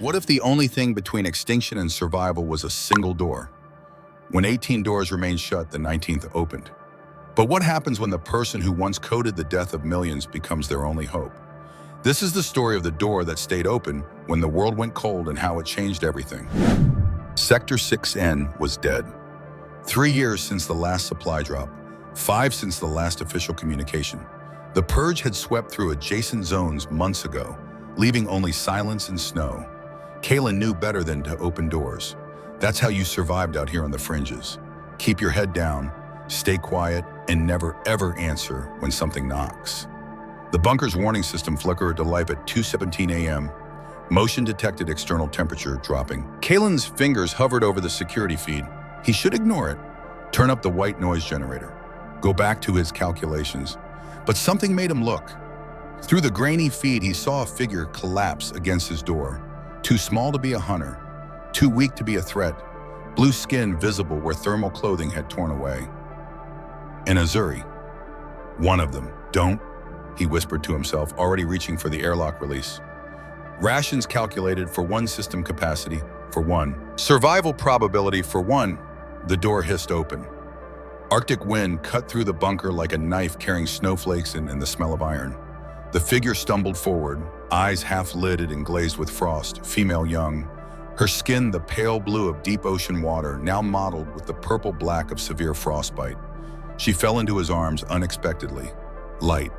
What if the only thing between extinction and survival was a single door? When 18 doors remained shut, the 19th opened. But what happens when the person who once coded the death of millions becomes their only hope? This is the story of the door that stayed open when the world went cold and how it changed everything. Sector 6N was dead. 3 years since the last supply drop, 5 since the last official communication. The purge had swept through adjacent zones months ago, leaving only silence and snow. Kaylin knew better than to open doors. That's how you survived out here on the fringes. Keep your head down, stay quiet, and never ever answer when something knocks. The bunker's warning system flickered to life at 2:17 a.m., motion detected external temperature dropping. Kaylin's fingers hovered over the security feed. He should ignore it, turn up the white noise generator, go back to his calculations. But something made him look. Through the grainy feed, he saw a figure collapse against his door. Too small to be a hunter, too weak to be a threat, blue skin visible where thermal clothing had torn away. And Azuri, one of them. Don't, he whispered to himself, already reaching for the airlock release. Rations calculated for 1 system capacity, for 1. Survival probability for 1. The door hissed open. Arctic wind cut through the bunker like a knife carrying snowflakes and the smell of iron. The figure stumbled forward, eyes half-lidded and glazed with frost, female young. Her skin the pale blue of deep ocean water, now mottled with the purple black of severe frostbite. She fell into his arms unexpectedly, light,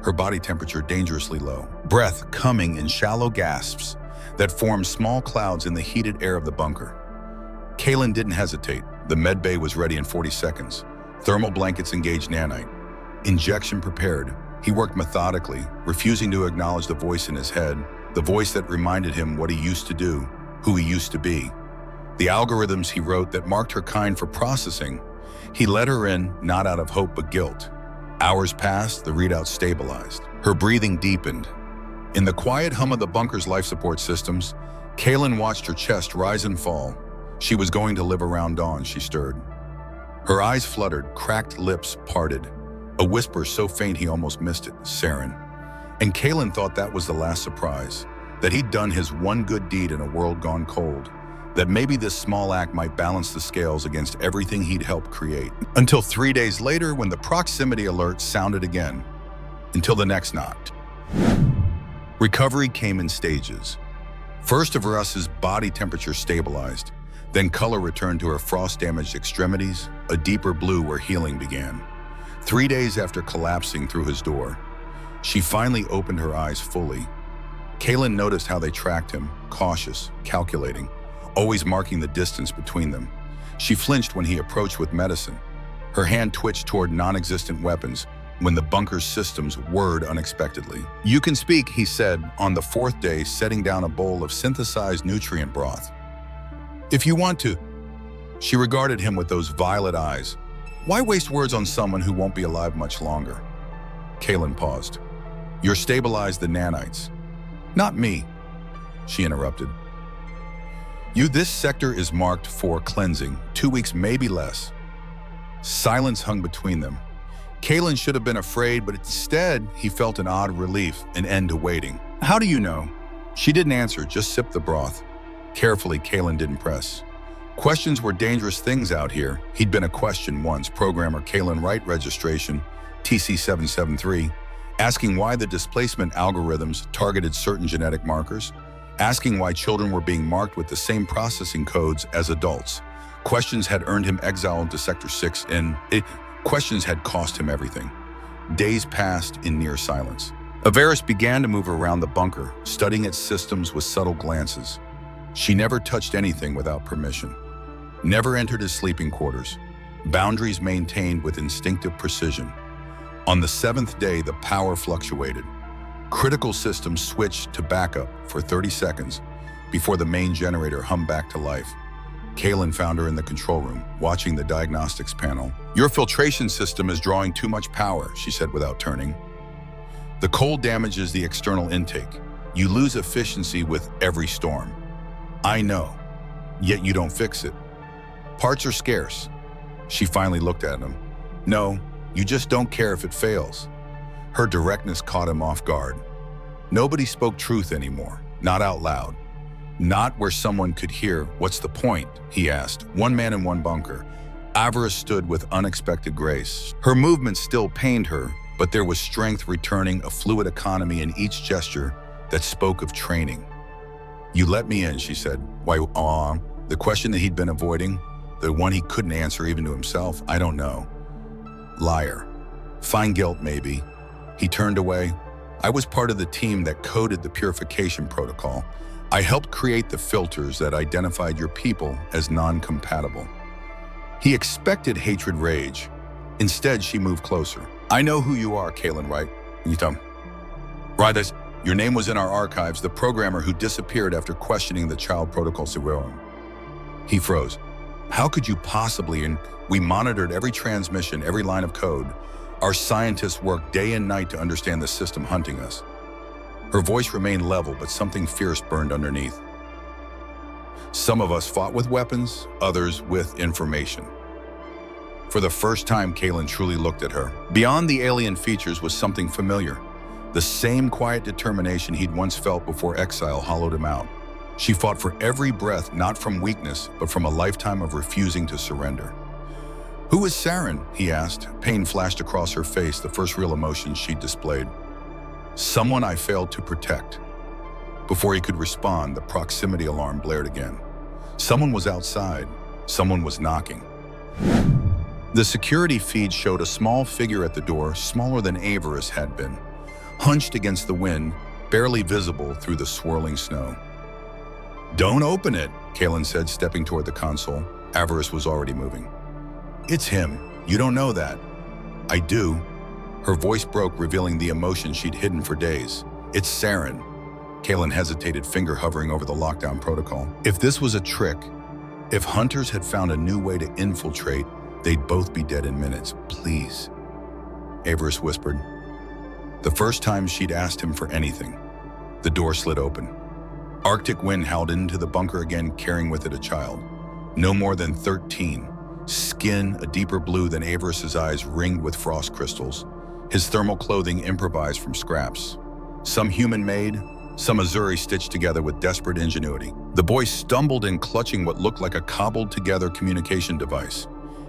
her body temperature dangerously low. Breath coming in shallow gasps that formed small clouds in the heated air of the bunker. Kaylin didn't hesitate. The med bay was ready in 40 seconds. Thermal blankets engaged nanite. Injection prepared. He worked methodically, refusing to acknowledge the voice in his head, the voice that reminded him what he used to do, who he used to be. The algorithms he wrote that marked her kind for processing. He let her in, not out of hope but guilt. Hours passed, the readout stabilized. Her breathing deepened. In the quiet hum of the bunker's life support systems, Kaylin watched her chest rise and fall. She was going to live around dawn, she stirred. Her eyes fluttered, cracked lips parted. A whisper so faint he almost missed it, Saren. And Kaylin thought that was the last surprise, that he'd done his one good deed in a world gone cold, that maybe this small act might balance the scales against everything he'd helped create. Until 3 days later when the proximity alert sounded again, until the next knocked. Recovery came in stages. First, Varus's body temperature stabilized, then color returned to her frost-damaged extremities, a deeper blue where healing began. 3 days after collapsing through his door, she finally opened her eyes fully. Kaylin noticed how they tracked him, cautious, calculating, always marking the distance between them. She flinched when he approached with medicine. Her hand twitched toward non-existent weapons when the bunker's systems whirred unexpectedly. "You can speak," he said on the 4th day, setting down a bowl of synthesized nutrient broth. "If you want to." She regarded him with those violet eyes. Why waste words on someone who won't be alive much longer? Kaylin paused. "You're stabilized the nanites." "Not me," she interrupted. This sector is marked for cleansing, 2 weeks, maybe less." Silence hung between them. Kaylin should have been afraid, but instead he felt an odd relief, an end to waiting. "How do you know?" She didn't answer, just sipped the broth. Carefully, Kaylin didn't press. Questions were dangerous things out here. He'd been a question once, programmer Kaylin Wright registration, TC773, asking why the displacement algorithms targeted certain genetic markers, asking why children were being marked with the same processing codes as adults. Questions had earned him exile into Sector 6, and questions had cost him everything. Days passed in near silence. Avaris began to move around the bunker, studying its systems with subtle glances. She never touched anything without permission. Never entered his sleeping quarters. Boundaries maintained with instinctive precision. On the 7th day, the power fluctuated. Critical systems switched to backup for 30 seconds before the main generator hummed back to life. Kaylin found her in the control room, watching the diagnostics panel. "Your filtration system is drawing too much power," she said without turning. "The cold damages the external intake. You lose efficiency with every storm." "I know, yet you don't fix it." "Parts are scarce." She finally looked at him. "No, you just don't care if it fails." Her directness caught him off guard. Nobody spoke truth anymore, not out loud. Not where someone could hear. What's the point? He asked. One man in one bunker. Avarice stood with unexpected grace. Her movements still pained her, but there was strength returning, a fluid economy in each gesture that spoke of training. You let me in, she said. Why, the question that he'd been avoiding, the one he couldn't answer even to himself, I don't know. Liar. Fine guilt, maybe. He turned away. I was part of the team that coded the purification protocol. I helped create the filters that identified your people as non-compatible. He expected hatred rage. Instead, she moved closer. I know who you are, Kalen, right? You tell me. Right, your name was in our archives, the programmer who disappeared after questioning the child protocol. He froze. How could you possibly? And we monitored every transmission, every line of code. Our scientists worked day and night to understand the system hunting us. Her voice remained level, but something fierce burned underneath. Some of us fought with weapons, others with information. For the first time, Kalen truly looked at her. Beyond the alien features was something familiar. The same quiet determination he'd once felt before exile hollowed him out. She fought for every breath, not from weakness, but from a lifetime of refusing to surrender. Who is Saren? He asked. Pain flashed across her face, the first real emotion she'd displayed. Someone I failed to protect. Before he could respond, the proximity alarm blared again. Someone was outside. Someone was knocking. The security feed showed a small figure at the door, smaller than Avarice had been, hunched against the wind, barely visible through the swirling snow. Don't open it, Kalen said, stepping toward the console. Avarice was already moving. It's him. You don't know that. I do. Her voice broke, revealing the emotion she'd hidden for days. It's Saren. Kalen hesitated, finger hovering over the lockdown protocol. If this was a trick, if hunters had found a new way to infiltrate, they'd both be dead in minutes. Please, Avarice whispered. The first time she'd asked him for anything. The door slid open. Arctic wind howled into the bunker again, carrying with it a child. No more than 13. Skin a deeper blue than Avarice's eyes, ringed with frost crystals. His thermal clothing improvised from scraps. Some human-made, some Azuri stitched together with desperate ingenuity. The boy stumbled in, clutching what looked like a cobbled-together communication device.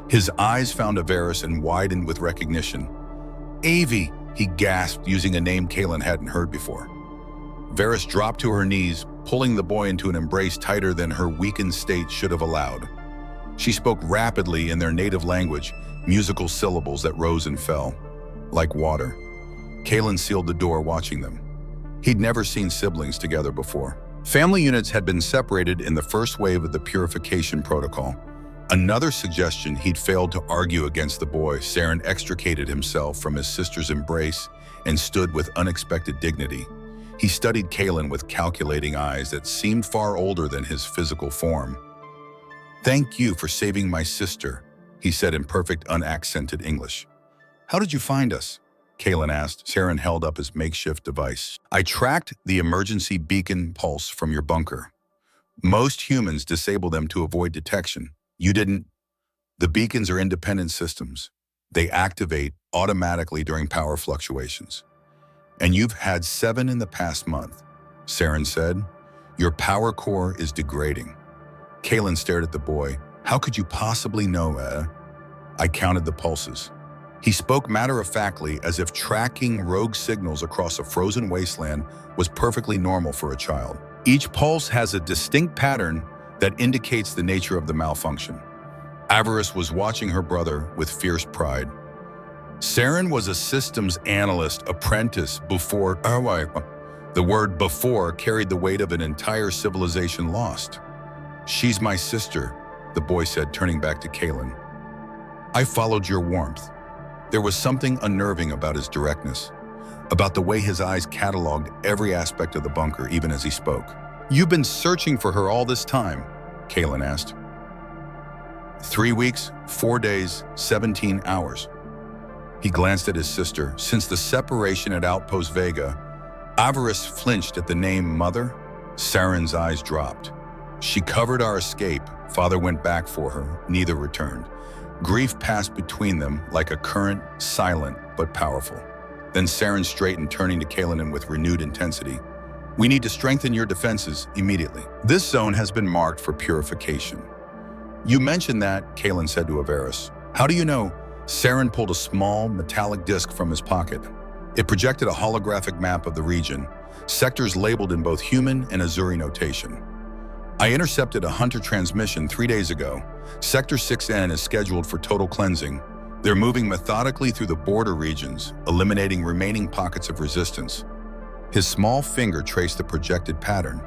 His eyes found Avarice and widened with recognition. Avi, he gasped, using a name Kalen hadn't heard before. Varys dropped to her knees, pulling the boy into an embrace tighter than her weakened state should have allowed. She spoke rapidly in their native language, musical syllables that rose and fell, like water. Kalen sealed the door, watching them. He'd never seen siblings together before. Family units had been separated in the first wave of the purification protocol. Another suggestion he'd failed to argue against the boy. Saren extricated himself from his sister's embrace and stood with unexpected dignity. He studied Kalen with calculating eyes that seemed far older than his physical form. Thank you for saving my sister, he said in perfect unaccented English. How did you find us? Kalen asked. Saren held up his makeshift device. I tracked the emergency beacon pulse from your bunker. Most humans disable them to avoid detection. You didn't. The beacons are independent systems. They activate automatically during power fluctuations. And you've had 7 in the past month, Saren said. Your power core is degrading. Kalen stared at the boy. How could you possibly know, I counted the pulses. He spoke matter-of-factly, as if tracking rogue signals across a frozen wasteland was perfectly normal for a child. Each pulse has a distinct pattern that indicates the nature of the malfunction. Avarice was watching her brother with fierce pride. Saren was a systems analyst apprentice before. The word before carried the weight of an entire civilization lost. She's my sister, the boy said, turning back to Kalen. I followed your warmth. There was something unnerving about his directness, about the way his eyes cataloged every aspect of the bunker, even as he spoke. You've been searching for her all this time, Kalen asked. 3 weeks, 4 days, 17 hours. He glanced at his sister. Since the separation at Outpost Vega, Avarice flinched at the name Mother. Saren's eyes dropped. She covered our escape. Father went back for her. Neither returned. Grief passed between them like a current, silent but powerful. Then Saren straightened, turning to Kalen with renewed intensity. We need to strengthen your defenses immediately. This zone has been marked for purification. You mentioned that, Kalen said to Avaris. How do you know? Saren pulled a small, metallic disc from his pocket. It projected a holographic map of the region, sectors labeled in both human and Azuri notation. I intercepted a Hunter transmission 3 days ago. Sector 6N is scheduled for total cleansing. They're moving methodically through the border regions, eliminating remaining pockets of resistance. His small finger traced the projected pattern.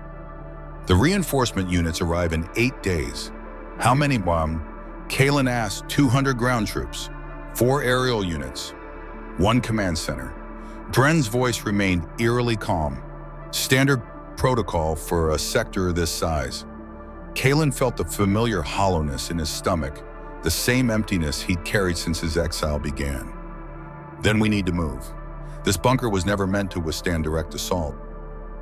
The reinforcement units arrive in 8 days. How many, Mom? Kalen asked. 200 ground troops, 4 aerial units, 1 command center. Bren's voice remained eerily calm. Standard protocol for a sector this size. Kalen felt the familiar hollowness in his stomach, the same emptiness he'd carried since his exile began. Then we need to move. This bunker was never meant to withstand direct assault.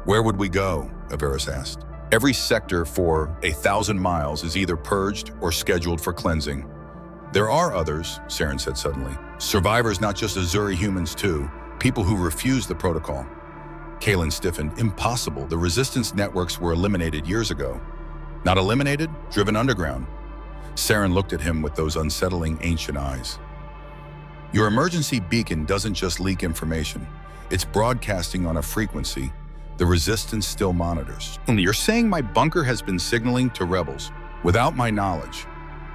Where would we go? Avaris asked. Every sector for 1,000 miles is either purged or scheduled for cleansing. There are others, Saren said suddenly. Survivors, not just Azuri humans too, people who refuse the protocol. Kalen stiffened. Impossible. The resistance networks were eliminated years ago. Not eliminated, driven underground. Saren looked at him with those unsettling ancient eyes. Your emergency beacon doesn't just leak information. It's broadcasting on a frequency the resistance still monitors. You're saying my bunker has been signaling to rebels without my knowledge.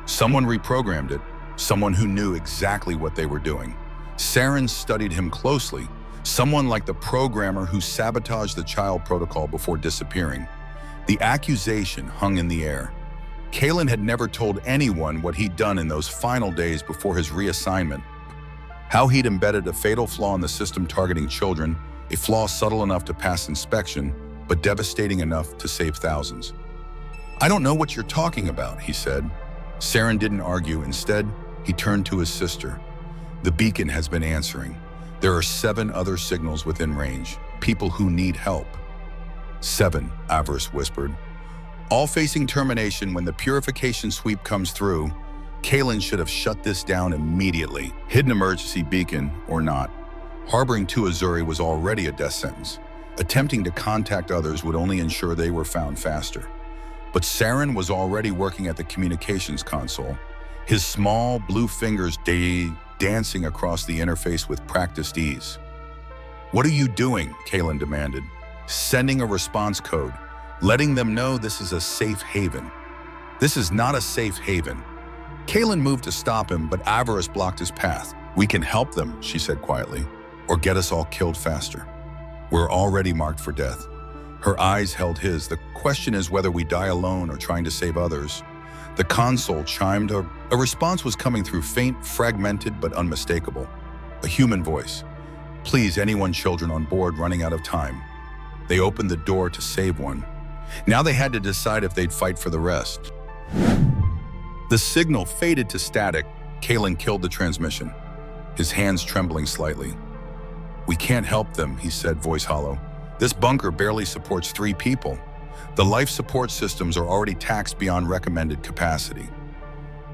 Someone reprogrammed it, someone who knew exactly what they were doing. Saren studied him closely, someone like the programmer who sabotaged the child protocol before disappearing. The accusation hung in the air. Kalen had never told anyone what he'd done in those final days before his reassignment. How he'd embedded a fatal flaw in the system targeting children, a flaw subtle enough to pass inspection, but devastating enough to save thousands. I don't know what you're talking about, he said. Saren didn't argue. Instead, he turned to his sister. The beacon has been answering. There are 7 other signals within range, people who need help. 7, Avaris whispered. All facing termination when the purification sweep comes through. Kalen should have shut this down immediately. Hidden emergency beacon or not. Harboring 2 Azuri was already a death sentence. Attempting to contact others would only ensure they were found faster. But Saren was already working at the communications console, his small blue fingers dancing across the interface with practiced ease. What are you doing? Kalen demanded. Sending a response code, letting them know this is a safe haven. This is not a safe haven. Kalen moved to stop him, but Avaris blocked his path. We can help them, she said quietly, or get us all killed faster. We're already marked for death. Her eyes held his. The question is whether we die alone or trying to save others. The console chimed. A response was coming through, faint, fragmented, but unmistakable. A human voice. Please, anyone, children on board running out of time. They opened the door to save one. Now they had to decide if they'd fight for the rest. The signal faded to static. Kalen killed the transmission, his hands trembling slightly. We can't help them, he said, voice hollow. This bunker barely supports 3 people. The life support systems are already taxed beyond recommended capacity.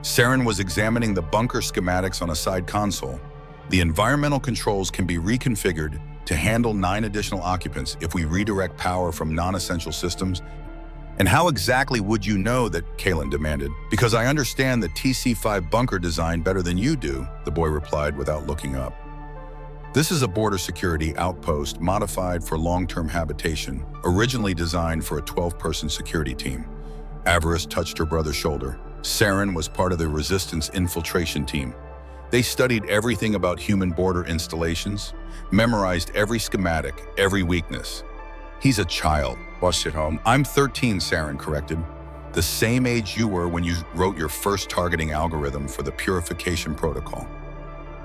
Saren was examining the bunker schematics on a side console. The environmental controls can be reconfigured to handle 9 additional occupants if we redirect power from non-essential systems. And how exactly would you know that? Kalen demanded. Because I understand the TC-5 bunker design better than you do, the boy replied without looking up. This is a border security outpost modified for long-term habitation, originally designed for a 12-person security team. Avaris touched her brother's shoulder. Saren was part of the resistance infiltration team. They studied everything about human border installations, memorized every schematic, every weakness. He's a child. Watch it home. I'm 13, Saren corrected. The same age you were when you wrote your first targeting algorithm for the purification protocol.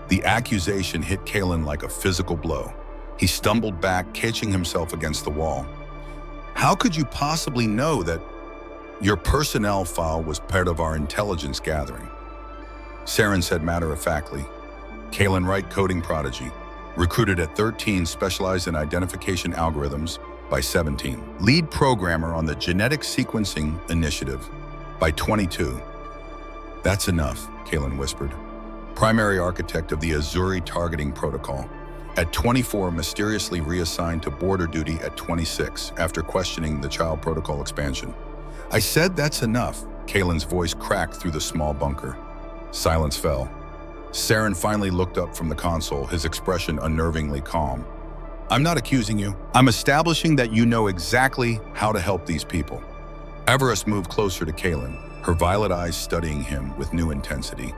The accusation hit Kalen like a physical blow. He stumbled back, catching himself against the wall. How could you possibly know that your personnel file was part of our intelligence gathering? Saren said matter-of-factly. Kalen Wright, coding prodigy, recruited at 13, specialized in identification algorithms by 17. Lead programmer on the genetic sequencing initiative by 22. That's enough, Kalen whispered. Primary architect of the Azuri targeting protocol. At 24, mysteriously reassigned to border duty at 26 after questioning the child protocol expansion. I said that's enough. Kalen's voice cracked through the small bunker. Silence fell. Saren finally looked up from the console, his expression unnervingly calm. I'm not accusing you. I'm establishing that you know exactly how to help these people. Everest moved closer to Kalen, her violet eyes studying him with new intensity.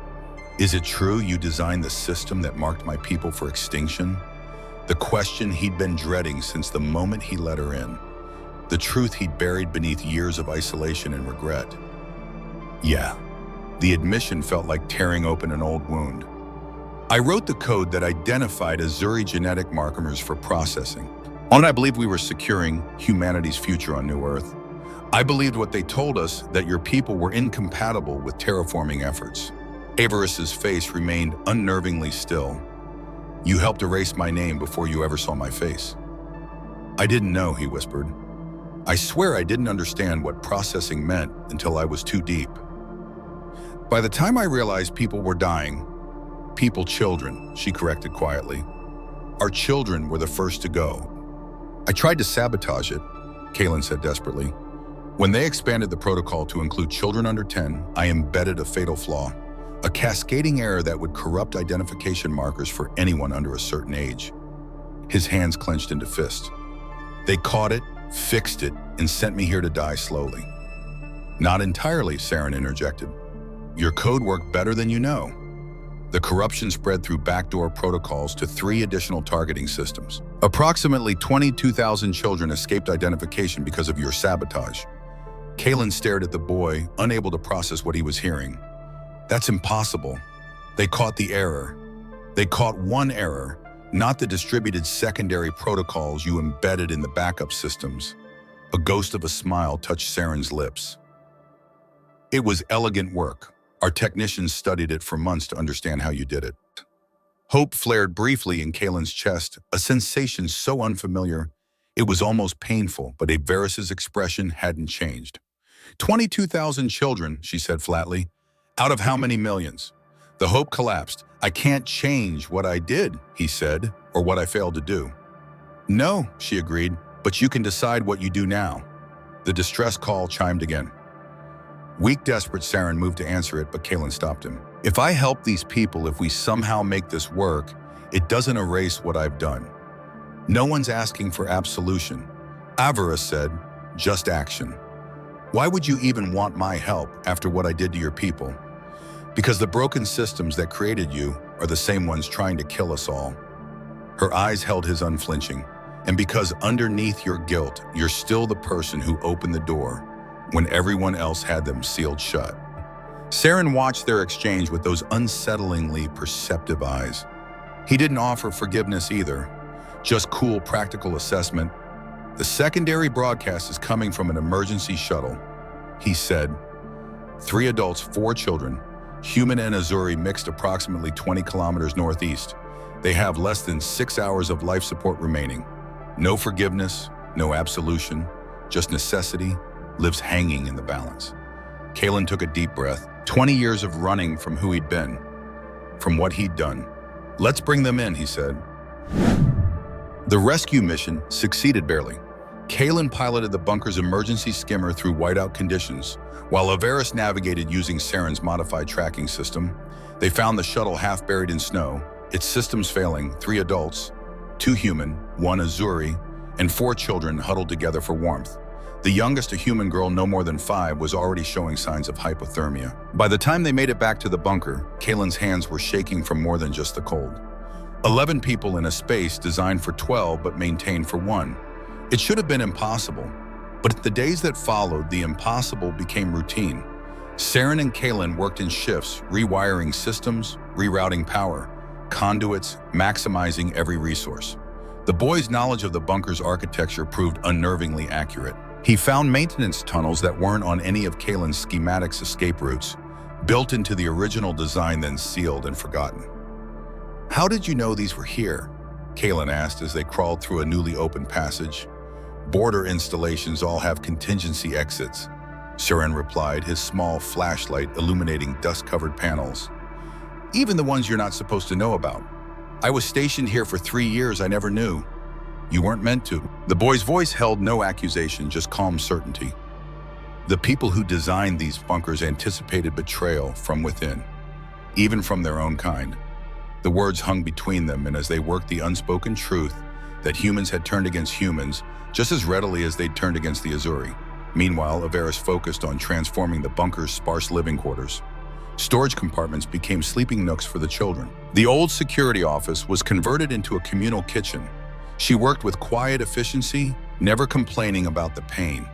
Is it true you designed the system that marked my people for extinction? The question he'd been dreading since the moment he let her in. The truth he'd buried beneath years of isolation and regret. Yeah, the admission felt like tearing open an old wound. I wrote the code that identified Azuri genetic markers for processing. On it, I believed we were securing humanity's future on New Earth. I believed what they told us, that your people were incompatible with terraforming efforts. Everest's face remained unnervingly still. You helped erase my name before you ever saw my face. I didn't know, he whispered. I swear I didn't understand what processing meant until I was too deep. By the time I realized people were dying, children, she corrected quietly. Our children were the first to go. I tried to sabotage it, Kalen said desperately. When they expanded the protocol to include children under 10, I embedded a fatal flaw. A cascading error that would corrupt identification markers for anyone under a certain age. His hands clenched into fists. They caught it, fixed it, and sent me here to die slowly. Not entirely, Saren interjected. Your code worked better than you know. The corruption spread through backdoor protocols to 3 additional targeting systems. Approximately 22,000 children escaped identification because of your sabotage. Kalen stared at the boy, unable to process what he was hearing. That's impossible. They caught the error. They caught one error, not the distributed secondary protocols you embedded in the backup systems. A ghost of a smile touched Saren's lips. It was elegant work. Our technicians studied it for months to understand how you did it. Hope flared briefly in Kalen's chest, a sensation so unfamiliar, it was almost painful, but Everest's expression hadn't changed. 22,000 children, she said flatly. Out of how many millions? The hope collapsed. I can't change what I did, he said, or what I failed to do. No, she agreed, but you can decide what you do now. The distress call chimed again. Weak, desperate Saren moved to answer it, but Kalen stopped him. If I help these people, if we somehow make this work, it doesn't erase what I've done. No one's asking for absolution. Avarice said, just action. Why would you even want my help after what I did to your people? Because the broken systems that created you are the same ones trying to kill us all. Her eyes held his unflinching. And because underneath your guilt, you're still the person who opened the door when everyone else had them sealed shut. Saren watched their exchange with those unsettlingly perceptive eyes. He didn't offer forgiveness either, just cool, practical assessment. The secondary broadcast is coming from an emergency shuttle, he said. 3 adults, 4 children, human and Azuri mixed approximately 20 kilometers northeast. They have less than 6 hours of life support remaining. No forgiveness, no absolution, just necessity lives hanging in the balance. Kalen took a deep breath. 20 years of running from who he'd been, from what he'd done. Let's bring them in, he said. The rescue mission succeeded barely. Kalen piloted the bunker's emergency skimmer through whiteout conditions, while Everest navigated using Saren's modified tracking system. They found the shuttle half buried in snow, its systems failing, 3 adults, 2 human, 1 Azuri, and 4 children huddled together for warmth. The youngest, a human girl no more than 5, was already showing signs of hypothermia. By the time they made it back to the bunker, Kalen's hands were shaking from more than just the cold. 11 people in a space designed for 12 but maintained for 1. It should have been impossible, but in the days that followed, the impossible became routine. Saren and Kalen worked in shifts, rewiring systems, rerouting power, conduits, maximizing every resource. The boy's knowledge of the bunker's architecture proved unnervingly accurate. He found maintenance tunnels that weren't on any of Kalen's schematics escape routes, built into the original design, then sealed and forgotten. How did you know these were here? Kalen asked as they crawled through a newly opened passage. Border installations all have contingency exits, Saren replied, his small flashlight illuminating dust-covered panels. Even the ones you're not supposed to know about. I was stationed here for 3 years. I never knew. You weren't meant to. The boy's voice held no accusation, just calm certainty. The people who designed these bunkers anticipated betrayal from within, even from their own kind. The words hung between them, and as they worked the unspoken truth that humans had turned against humans just as readily as they'd turned against the Azuri. Meanwhile, Averis focused on transforming the bunker's sparse living quarters. Storage compartments became sleeping nooks for the children. The old security office was converted into a communal kitchen. She worked with quiet efficiency, never complaining about the pain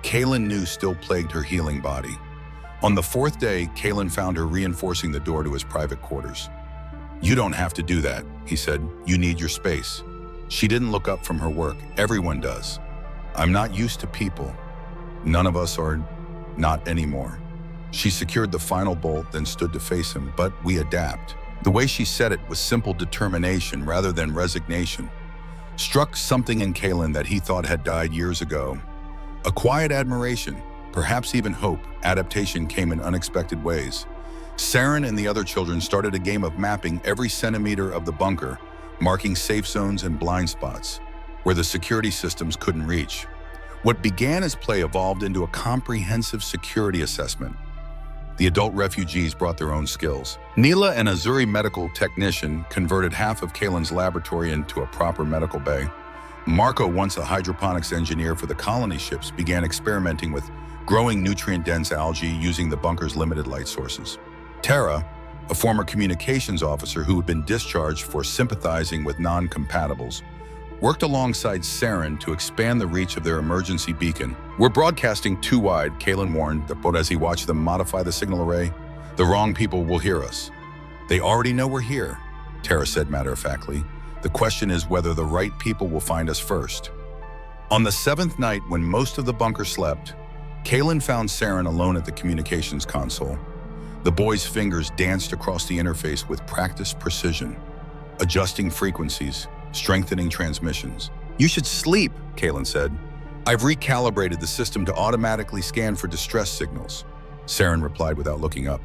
Kaylin knew still plagued her healing body. On the 4th day, Kaylin found her reinforcing the door to his private quarters. "You don't have to do that," he said. "You need your space." She didn't look up from her work. Everyone does. "I'm not used to people. None of us are, not anymore." She secured the final bolt, then stood to face him. "But we adapt." The way she said it was simple determination rather than resignation. Struck something in Kaylin that he thought had died years ago. A quiet admiration, perhaps even hope. Adaptation came in unexpected ways. Saren and the other children started a game of mapping every centimeter of the bunker, marking safe zones and blind spots where the security systems couldn't reach. What began as play evolved into a comprehensive security assessment. The adult refugees brought their own skills. Neela, an Azuri medical technician, converted half of Kaylin's laboratory into a proper medical bay. Marco, once a hydroponics engineer for the colony ships, began experimenting with growing nutrient-dense algae using the bunker's limited light sources. Tara, a former communications officer who had been discharged for sympathizing with non-compatibles, worked alongside Saren to expand the reach of their emergency beacon. "We're broadcasting too wide," Kaylin warned, but as he watched them modify the signal array, "The wrong people will hear us." "They already know we're here," Tara said matter-of-factly. "The question is whether the right people will find us first." On the 7th night, when most of the bunker slept, Kaylin found Saren alone at the communications console. The boy's fingers danced across the interface with practiced precision, adjusting frequencies, strengthening transmissions. "You should sleep," Kaylin said. "I've recalibrated the system to automatically scan for distress signals," Saren replied without looking up.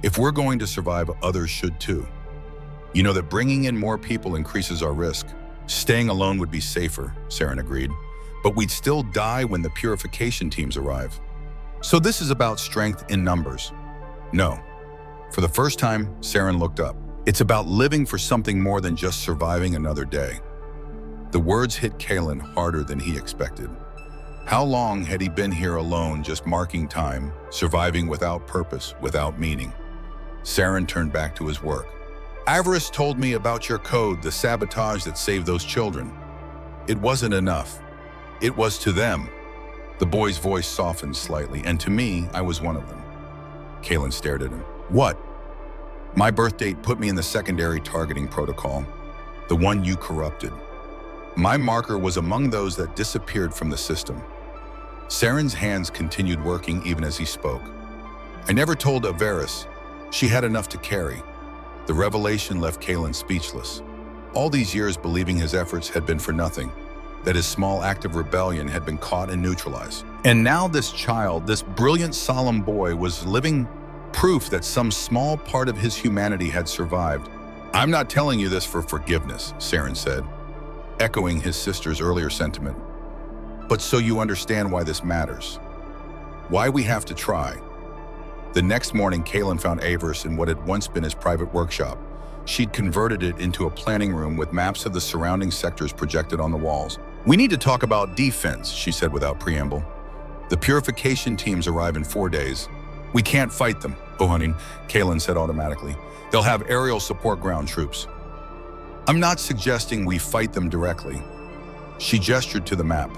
"If we're going to survive, others should too. You know that bringing in more people increases our risk. Staying alone would be safer," Saren agreed. "But we'd still die when the purification teams arrive. So this is about strength in numbers." "No." For the first time, Saren looked up. "It's about living for something more than just surviving another day." The words hit Kaylin harder than he expected. How long had he been here alone, just marking time, surviving without purpose, without meaning? Saren turned back to his work. "Averis told me about your code, the sabotage that saved those children. It wasn't enough. It was to them." The boy's voice softened slightly. "And to me, I was one of them." Kaylin stared at him. "What?" "My birth date put me in the secondary targeting protocol, the one you corrupted. My marker was among those that disappeared from the system." Saren's hands continued working even as he spoke. "I never told Averis. She had enough to carry." The revelation left Kaylin speechless. All these years believing his efforts had been for nothing, that his small act of rebellion had been caught and neutralized. And now this child, this brilliant, solemn boy, was living proof that some small part of his humanity had survived. "I'm not telling you this for forgiveness," Saren said, echoing his sister's earlier sentiment, "but so you understand why this matters. Why we have to try." The next morning, Kaylin found Averis in what had once been his private workshop. She'd converted it into a planning room with maps of the surrounding sectors projected on the walls. "We need to talk about defense," she said without preamble. "The purification teams arrive in 4 days. We can't fight them." "Oh, honey," Kaylin said automatically. "They'll have aerial support ground troops." "I'm not suggesting we fight them directly." She gestured to the map.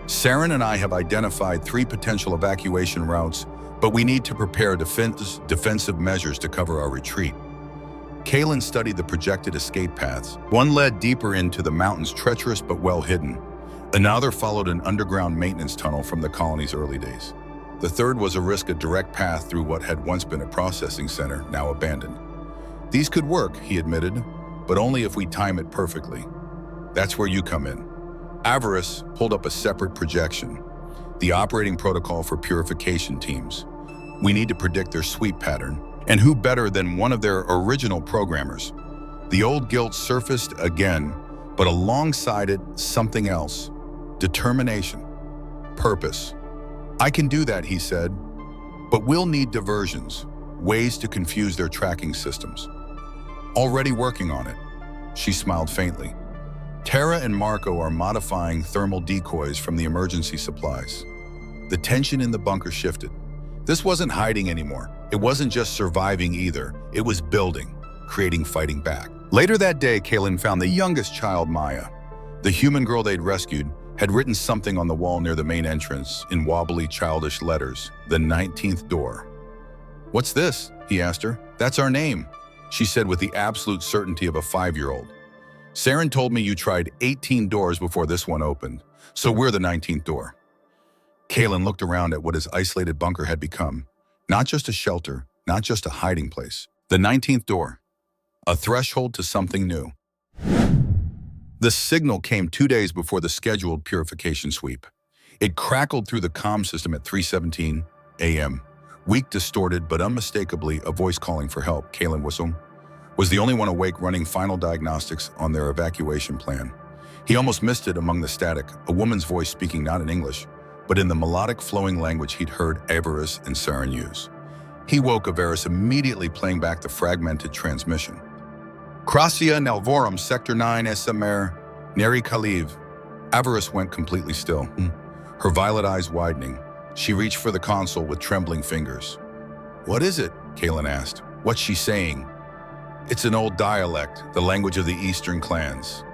"Saren and I have identified 3 potential evacuation routes, but we need to prepare defensive measures to cover our retreat." Kaylin studied the projected escape paths. One led deeper into the mountains, treacherous but well hidden. Another followed an underground maintenance tunnel from the colony's early days. The third was a direct path through what had once been a processing center, now abandoned. "These could work," he admitted, "but only if we time it perfectly. That's where you come in." Averis pulled up a separate projection, the operating protocol for purification teams. "We need to predict their sweep pattern, and who better than one of their original programmers? The old guilt surfaced again, but alongside it, something else. Determination. Purpose. "I can do that," he said, "but we'll need diversions, ways to confuse their tracking systems." "Already working on it." She smiled faintly. "Tara and Marco are modifying thermal decoys from the emergency supplies." The tension in the bunker shifted. This wasn't hiding anymore. It wasn't just surviving either. It was building, creating fighting back. Later that day, Kaylin found the youngest child, Maya. The human girl they'd rescued had written something on the wall near the main entrance in wobbly, childish letters, "The 19th door." "What's this?" he asked her. "That's our name," she said with the absolute certainty of a 5-year-old. "Saren told me you tried 18 doors before this one opened, so we're the 19th door." Kaylin looked around at what his isolated bunker had become. Not just a shelter, not just a hiding place. The 19th door. A threshold to something new. The signal came 2 days before the scheduled purification sweep. It crackled through the comm system at 3:17 a.m. Weak, distorted, but unmistakably a voice calling for help. Kaylin whistled. Was the only one awake, running final diagnostics on their evacuation plan. He almost missed it among the static, a woman's voice speaking not in English, but in the melodic, flowing language he'd heard Avaris and Saren use. He woke Avaris immediately, playing back the fragmented transmission. "Krasia Nalvorum, Sector 9, SMR, Neri Kaliv." Avaris went completely still, her violet eyes widening. She reached for the console with trembling fingers. "What is it?" Kaylin asked. "What's she saying?" "It's an old dialect, the language of the Eastern clans."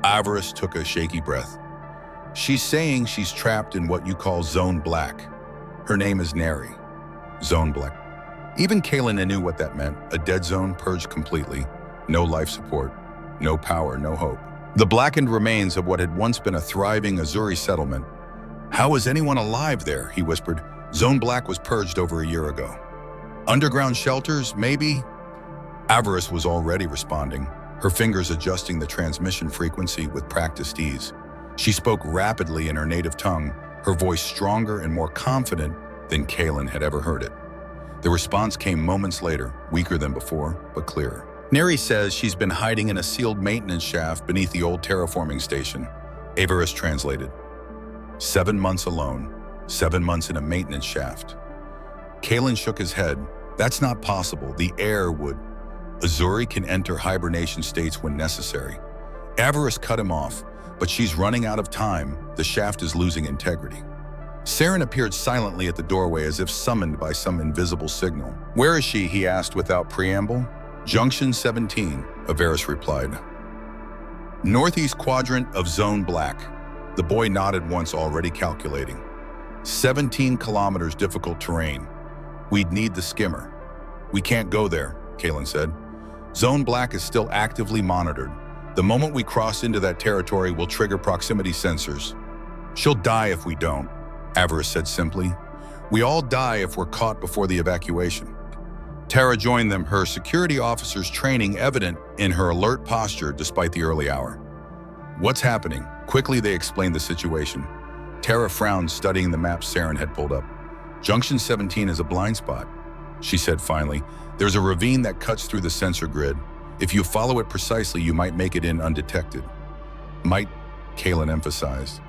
Avaris took a shaky breath. "She's saying she's trapped in what you call Zone Black. Her name is Neri. Zone Black." Even Kaylin knew what that meant. A dead zone, purged completely. No life support, no power, no hope. The blackened remains of what had once been a thriving Azuri settlement. "How is anyone alive there?" he whispered. "Zone Black was purged over a year ago." "Underground shelters, maybe?" Avaris was already responding, her fingers adjusting the transmission frequency with practiced ease. She spoke rapidly in her native tongue, her voice stronger and more confident than Kaylin had ever heard it. The response came moments later, weaker than before, but clearer. "Neri says she's been hiding in a sealed maintenance shaft beneath the old terraforming station," Avaris translated. 7 months alone, 7 months in a maintenance shaft. Kaylin shook his head. "That's not possible. The air would. Azuri can enter hibernation states when necessary." Avaris cut him off. "But she's running out of time. The shaft is losing integrity." Saren appeared silently at the doorway as if summoned by some invisible signal. "Where is she?" he asked without preamble. "Junction 17, Avaris replied. "Northeast quadrant of Zone Black." The boy nodded once, already calculating. 17 kilometers difficult terrain. "We'd need the skimmer." "We can't go there," Kaylin said. "Zone Black is still actively monitored. The moment we cross into that territory, we'll trigger proximity sensors." "She'll die if we don't," Avaris said simply. "We all die if we're caught before the evacuation." Tara joined them, her security officer's training evident in her alert posture despite the early hour. "What's happening?" Quickly they explained the situation. Tara frowned, studying the map Saren had pulled up. "Junction 17 is a blind spot," she said finally. "There's a ravine that cuts through the sensor grid. If you follow it precisely, you might make it in undetected." "Might," Kaylin emphasized.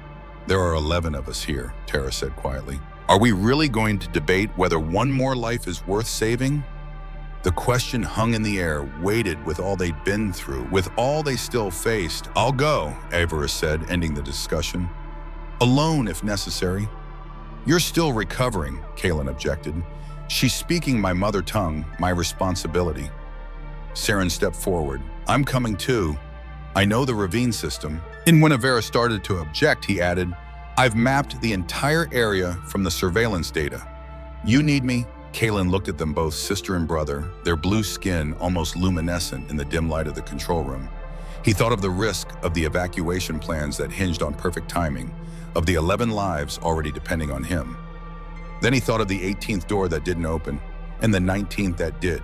"There are 11 of us here," Tara said quietly. "Are we really going to debate whether one more life is worth saving?" The question hung in the air, weighted with all they'd been through, with all they still faced. "I'll go," Avaris said, ending the discussion. "Alone if necessary." "You're still recovering," Kaylin objected. "She's speaking my mother tongue, my responsibility." Saren stepped forward. "I'm coming too. I know the ravine system." And when Avaris started to object, he added, "I've mapped the entire area from the surveillance data. You need me?" Kaylin looked at them both, sister and brother, their blue skin almost luminescent in the dim light of the control room. He thought of the risk of the evacuation plans that hinged on perfect timing, of the 11 lives already depending on him. Then he thought of the 18th door that didn't open, and the 19th that did.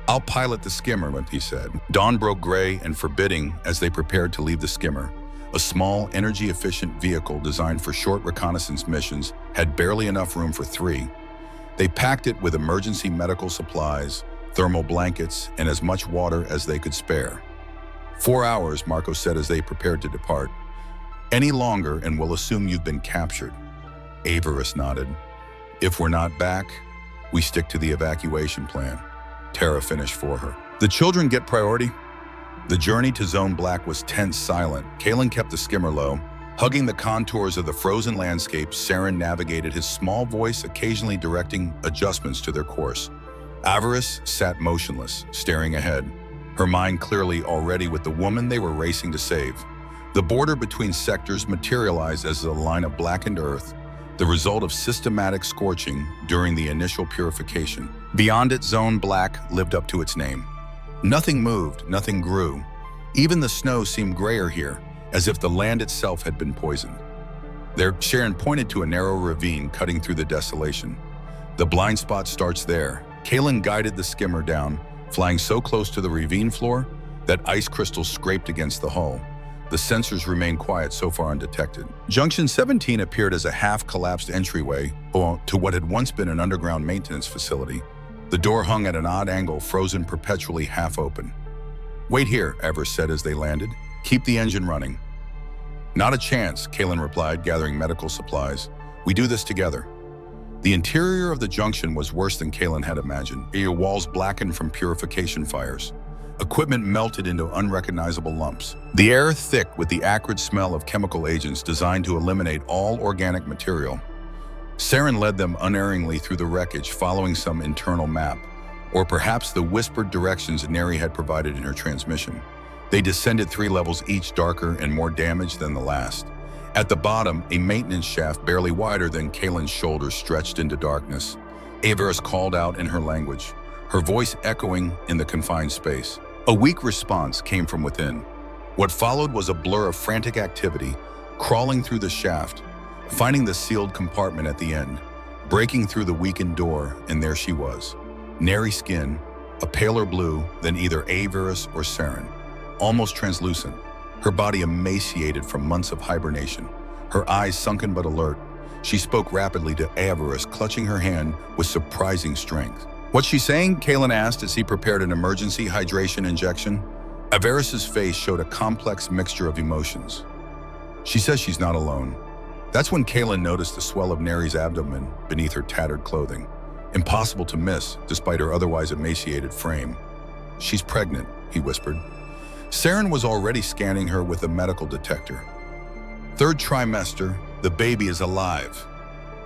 "I'll pilot the skimmer," he said. Dawn broke gray and forbidding as they prepared to leave the skimmer. A small, energy-efficient vehicle designed for short reconnaissance missions had barely enough room for 3. They packed it with emergency medical supplies, thermal blankets, and as much water as they could spare. 4 hours, Marco said as they prepared to depart. Any longer and we'll assume you've been captured. Avarice nodded. If we're not back, we stick to the evacuation plan. Tara finished for her. The children get priority? The journey to Zone Black was tense, silent. Kalen kept the skimmer low. Hugging the contours of the frozen landscape, Saren navigated, his small voice occasionally directing adjustments to their course. Avarice sat motionless, staring ahead, her mind clearly already with the woman they were racing to save. The border between sectors materialized as a line of blackened earth, the result of systematic scorching during the initial purification. Beyond it, Zone Black lived up to its name. Nothing moved, nothing grew. Even the snow seemed grayer here, as if the land itself had been poisoned. There, Sharon pointed to a narrow ravine cutting through the desolation. The blind spot starts there. Kalen guided the skimmer down, flying so close to the ravine floor that ice crystals scraped against the hull. The sensors remained quiet, so far undetected. Junction 17 appeared as a half-collapsed entryway to what had once been an underground maintenance facility. The door hung at an odd angle, frozen perpetually half open. "Wait here," Avarice said as they landed. "Keep the engine running." "Not a chance," Kalen replied, gathering medical supplies. "We do this together." The interior of the junction was worse than Kalen had imagined. Area walls blackened from purification fires. Equipment melted into unrecognizable lumps. The air thick with the acrid smell of chemical agents designed to eliminate all organic material. Saren led them unerringly through the wreckage, following some internal map, or perhaps the whispered directions Neri had provided in her transmission. They descended 3 levels each, darker and more damaged than the last. At the bottom, a maintenance shaft barely wider than Kalen's shoulders stretched into darkness. Avarice called out in her language, her voice echoing in the confined space. A weak response came from within. What followed was a blur of frantic activity, crawling through the shaft, finding the sealed compartment at the end, breaking through the weakened door, and there she was. Neri skin, a paler blue than either Avarice or Saren, almost translucent, her body emaciated from months of hibernation, her eyes sunken but alert. She spoke rapidly to Avarice, clutching her hand with surprising strength. "What's she saying?" Kalen asked as he prepared an emergency hydration injection. Avarice's face showed a complex mixture of emotions. "She says she's not alone." That's when Kalen noticed the swell of Neri's abdomen beneath her tattered clothing. Impossible to miss, despite her otherwise emaciated frame. "She's pregnant," he whispered. Saren was already scanning her with a medical detector. "3rd trimester, the baby is alive."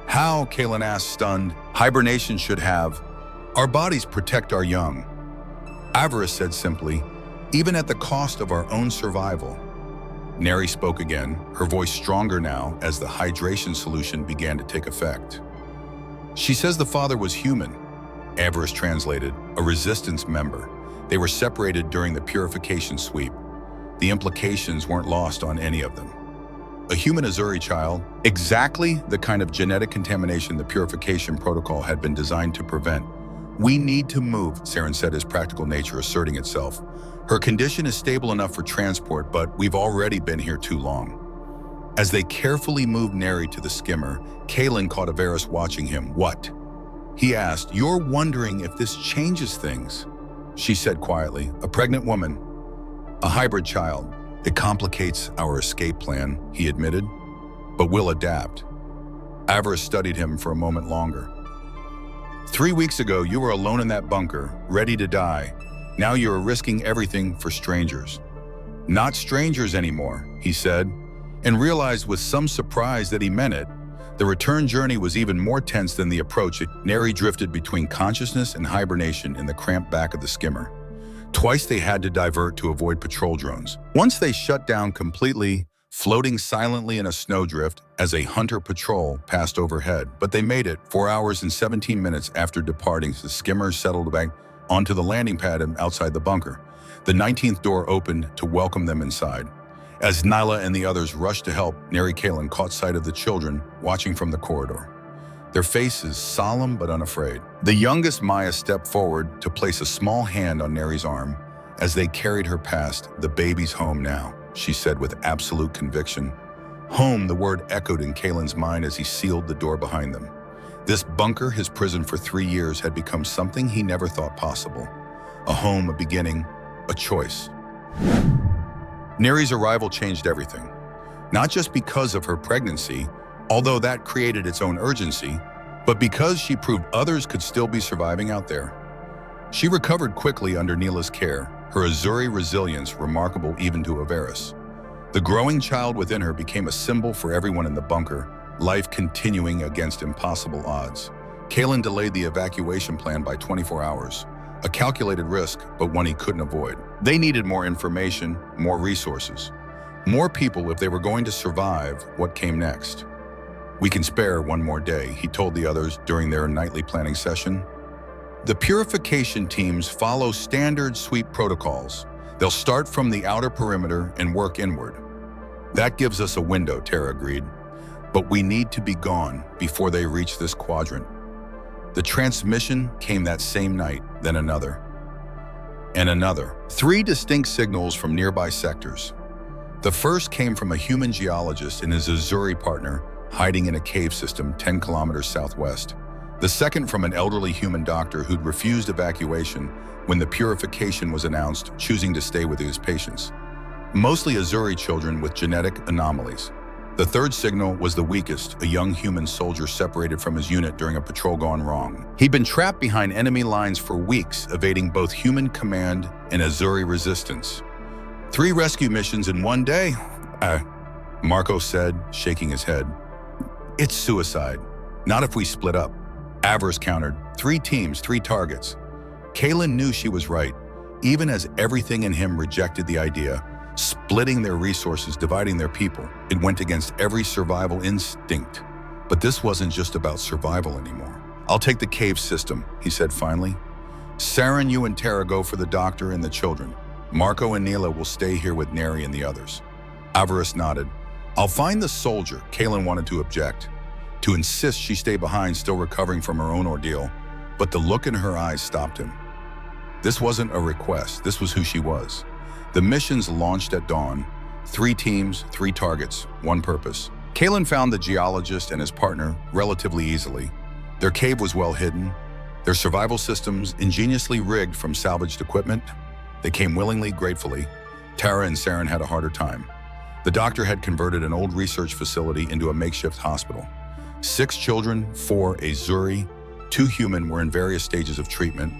"How?" Kalen asked, stunned. "Hibernation should have. Our bodies protect our young." Avarice said simply, "Even at the cost of our own survival." Neri spoke again, her voice stronger now as the hydration solution began to take effect. "She says the father was human," Avarice translated, "a resistance member. They were separated during the purification sweep. The implications weren't lost on any of them. A human Azuri child, exactly the kind of genetic contamination the purification protocol had been designed to prevent. "We need to move," Saren said, his practical nature asserting itself. "Her condition is stable enough for transport, but we've already been here too long." As they carefully moved Neri to the skimmer, Kalen caught Avarice watching him. "What?" he asked. "You're wondering if this changes things," she said quietly. "A pregnant woman, a hybrid child. It complicates our escape plan," he admitted, "but we'll adapt." Avarice studied him for a moment longer. "3 weeks ago, you were alone in that bunker, ready to die. Now you're risking everything for strangers." "Not strangers anymore," he said, and realized with some surprise that he meant it. The return journey was even more tense than the approach. Neri drifted between consciousness and hibernation in the cramped back of the skimmer. Twice they had to divert to avoid patrol drones. Once they shut down completely, floating silently in a snowdrift as a hunter patrol passed overhead. But they made it 4 hours and 17 minutes after departing. The skimmer settled back onto the landing pad outside the bunker. The 19th door opened to welcome them inside. As Nyla and the others rushed to help, Neri Kalen caught sight of the children watching from the corridor. Their faces solemn but unafraid. The youngest Maya stepped forward to place a small hand on Neri's arm. As they carried her past, "The baby's home now," she said with absolute conviction. Home, the word echoed in Kalen's mind as he sealed the door behind them. This bunker, his prison for 3 years, had become something he never thought possible. A home, a beginning, a choice. Neri's arrival changed everything. Not just because of her pregnancy, although that created its own urgency, but because she proved others could still be surviving out there. She recovered quickly under Neela's care, her Azuri resilience remarkable even to Avaris. The growing child within her became a symbol for everyone in the bunker, life continuing against impossible odds. Kalen delayed the evacuation plan by 24 hours, a calculated risk, but one he couldn't avoid. They needed more information, more resources, more people if they were going to survive what came next. "We can spare one more day," he told the others during their nightly planning session. The purification teams follow standard sweep protocols. They'll start from the outer perimeter and work inward. "That gives us a window," Tara agreed. "But we need to be gone before they reach this quadrant." The transmission came that same night, then another. And another. 3 distinct signals from nearby sectors. The first came from a human geologist and his Azuri partner hiding in a cave system 10 kilometers southwest. The second from an elderly human doctor who'd refused evacuation when the purification was announced, choosing to stay with his patients. Mostly Azuri children with genetic anomalies. The third signal was the weakest, a young human soldier separated from his unit during a patrol gone wrong. He'd been trapped behind enemy lines for weeks, evading both human command and Azuri resistance. 3 rescue missions in one day? Marco said, shaking his head. "It's suicide. Not if we split up." Avaris countered, 3 teams, 3 targets. Kalen knew she was right, even as everything in him rejected the idea. Splitting their resources, dividing their people. It went against every survival instinct. But this wasn't just about survival anymore. "I'll take the cave system," he said finally. "Saren, you and Tara go for the doctor and the children. Marco and Neela will stay here with Neri and the others." Avaris nodded. "I'll find the soldier," Kalen wanted to object, to insist she stay behind, still recovering from her own ordeal. But the look in her eyes stopped him. This wasn't a request, this was who she was. The missions launched at dawn. 3 teams, 3 targets, 1 purpose. Kalen found the geologist and his partner relatively easily. Their cave was well hidden, their survival systems ingeniously rigged from salvaged equipment. They came willingly, gratefully. Tara and Saren had a harder time. The doctor had converted an old research facility into a makeshift hospital. 6 children, 4 Azuri, 2 human were in various stages of treatment.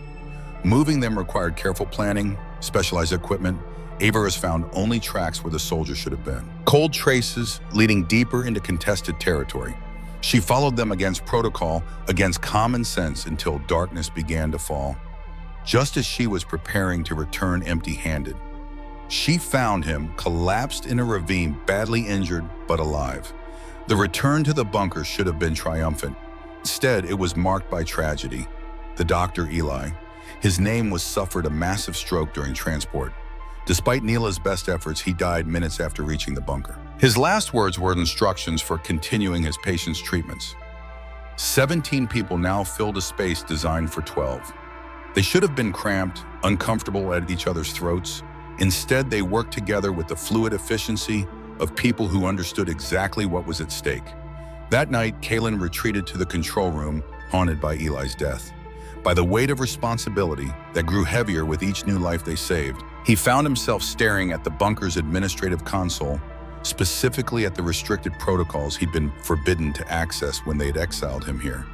Moving them required careful planning, specialized equipment. Avaris found only tracks where the soldiers should have been. Cold traces leading deeper into contested territory. She followed them against protocol, against common sense until darkness began to fall. Just as she was preparing to return empty-handed, she found him collapsed in a ravine, badly injured but alive. The return to the bunker should have been triumphant. Instead, it was marked by tragedy. The doctor, Eli, his name was suffered a massive stroke during transport. Despite Neela's best efforts, he died minutes after reaching the bunker. His last words were instructions for continuing his patient's treatments. 17 people now filled a space designed for 12. They should have been cramped, uncomfortable at each other's throats. Instead, they worked together with the fluid efficiency of people who understood exactly what was at stake. That night, Kalen retreated to the control room, haunted by Eli's death. By the weight of responsibility that grew heavier with each new life they saved, he found himself staring at the bunker's administrative console, specifically at the restricted protocols he'd been forbidden to access when they'd exiled him here.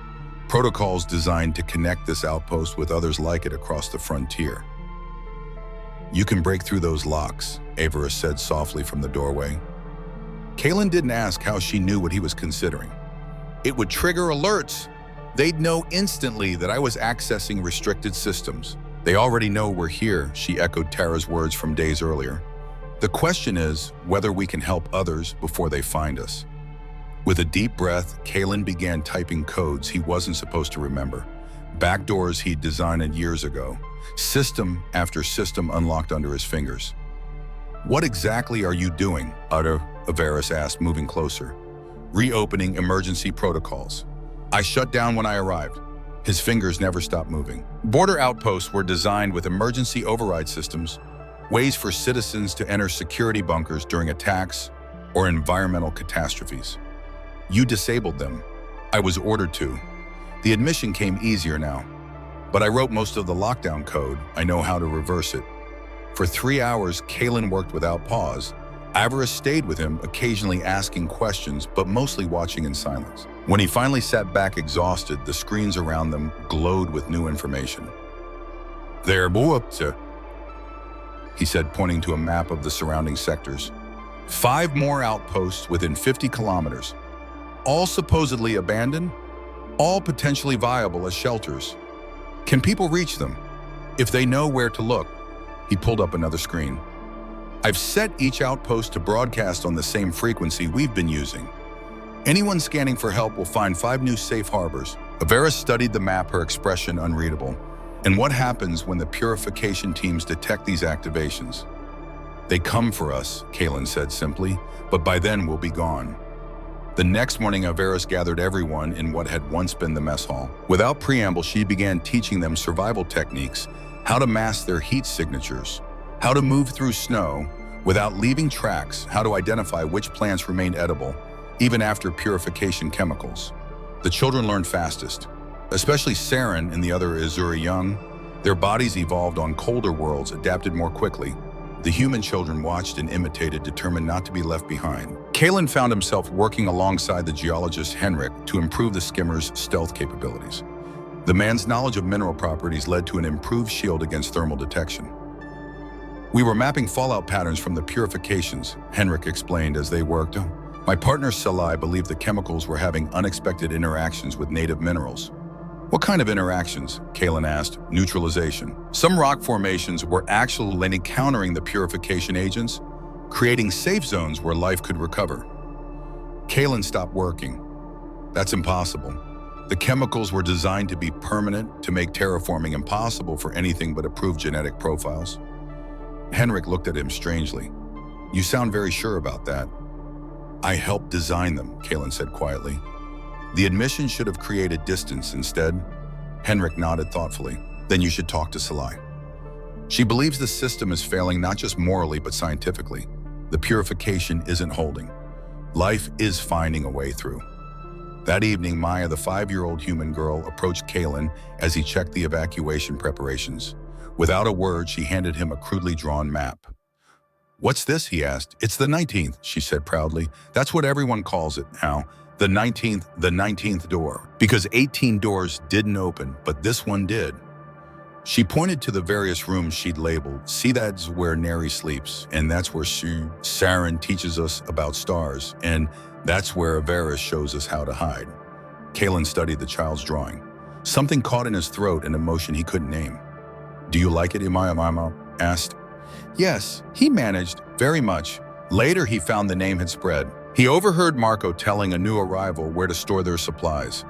Protocols designed to connect this outpost with others like it across the frontier. "You can break through those locks," Avaris said softly from the doorway. Kalen didn't ask how she knew what he was considering. "It would trigger alerts. They'd know instantly that I was accessing restricted systems." "They already know we're here," she echoed Tara's words from days earlier. "The question is whether we can help others before they find us." With a deep breath, Kalen began typing codes he wasn't supposed to remember. Backdoors he'd designed years ago. System after system unlocked under his fingers. "What exactly are you doing?" Avaris asked, moving closer. "Reopening emergency protocols. I shut down when I arrived." His fingers never stopped moving. Border outposts were designed with emergency override systems, ways for citizens to enter security bunkers during attacks or environmental catastrophes. "You disabled them." "I was ordered to." The admission came easier now. "But I wrote most of the lockdown code. I know how to reverse it." For 3 hours, Kalen worked without pause. Avarice stayed with him, occasionally asking questions, but mostly watching in silence. When he finally sat back exhausted, the screens around them glowed with new information. "There, sir," he said, pointing to a map of the surrounding sectors. 5 more outposts within 50 kilometers. All supposedly abandoned, all potentially viable as shelters. Can people reach them? If they know where to look. He pulled up another screen. "I've set each outpost to broadcast on the same frequency we've been using. Anyone scanning for help will find 5 new safe harbors." Avera studied the map, her expression unreadable. "And what happens when the purification teams detect these activations?" "They come for us," Kalen said simply, "but by then we'll be gone." The next morning, Averis gathered everyone in what had once been the mess hall. Without preamble, she began teaching them survival techniques, how to mask their heat signatures, how to move through snow without leaving tracks, how to identify which plants remained edible, even after purification chemicals. The children learned fastest, especially Saren and the other Azuri young. Their bodies evolved on colder worlds, adapted more quickly. The human children watched and imitated, determined not to be left behind. Kalen found himself working alongside the geologist Henrik to improve the skimmer's stealth capabilities. The man's knowledge of mineral properties led to an improved shield against thermal detection. "We were mapping fallout patterns from the purifications," Henrik explained as they worked. "My partner Salai believed the chemicals were having unexpected interactions with native minerals." "What kind of interactions?" Kalen asked. "Neutralization. Some rock formations were actually encountering the purification agents, creating safe zones where life could recover." Kalen stopped working. "That's impossible. The chemicals were designed to be permanent, to make terraforming impossible for anything but approved genetic profiles." Henrik looked at him strangely. "You sound very sure about that." "I helped design them," Kalen said quietly. "The admission should have created distance instead." Henrik nodded thoughtfully. "Then you should talk to Salai. She believes the system is failing not just morally but scientifically. The purification isn't holding. Life is finding a way through." That evening, Maya, the 5-year-old human girl, approached Kalen as he checked the evacuation preparations. Without a word, she handed him a crudely drawn map. "What's this?" he asked. "It's the 19th, she said proudly. "That's what everyone calls it now. The 19th door. Because 18 doors didn't open, but this one did." She pointed to the various rooms she'd labeled. "See, that's where Neri sleeps, and that's where Saren teaches us about stars, and that's where Averis shows us how to hide." Kalen studied the child's drawing. Something caught in his throat, an emotion he couldn't name. "Do you like it?" Imaya asked. Yes, he managed, very much. Later, he found the name had spread. He overheard Marco telling a new arrival where to store their supplies.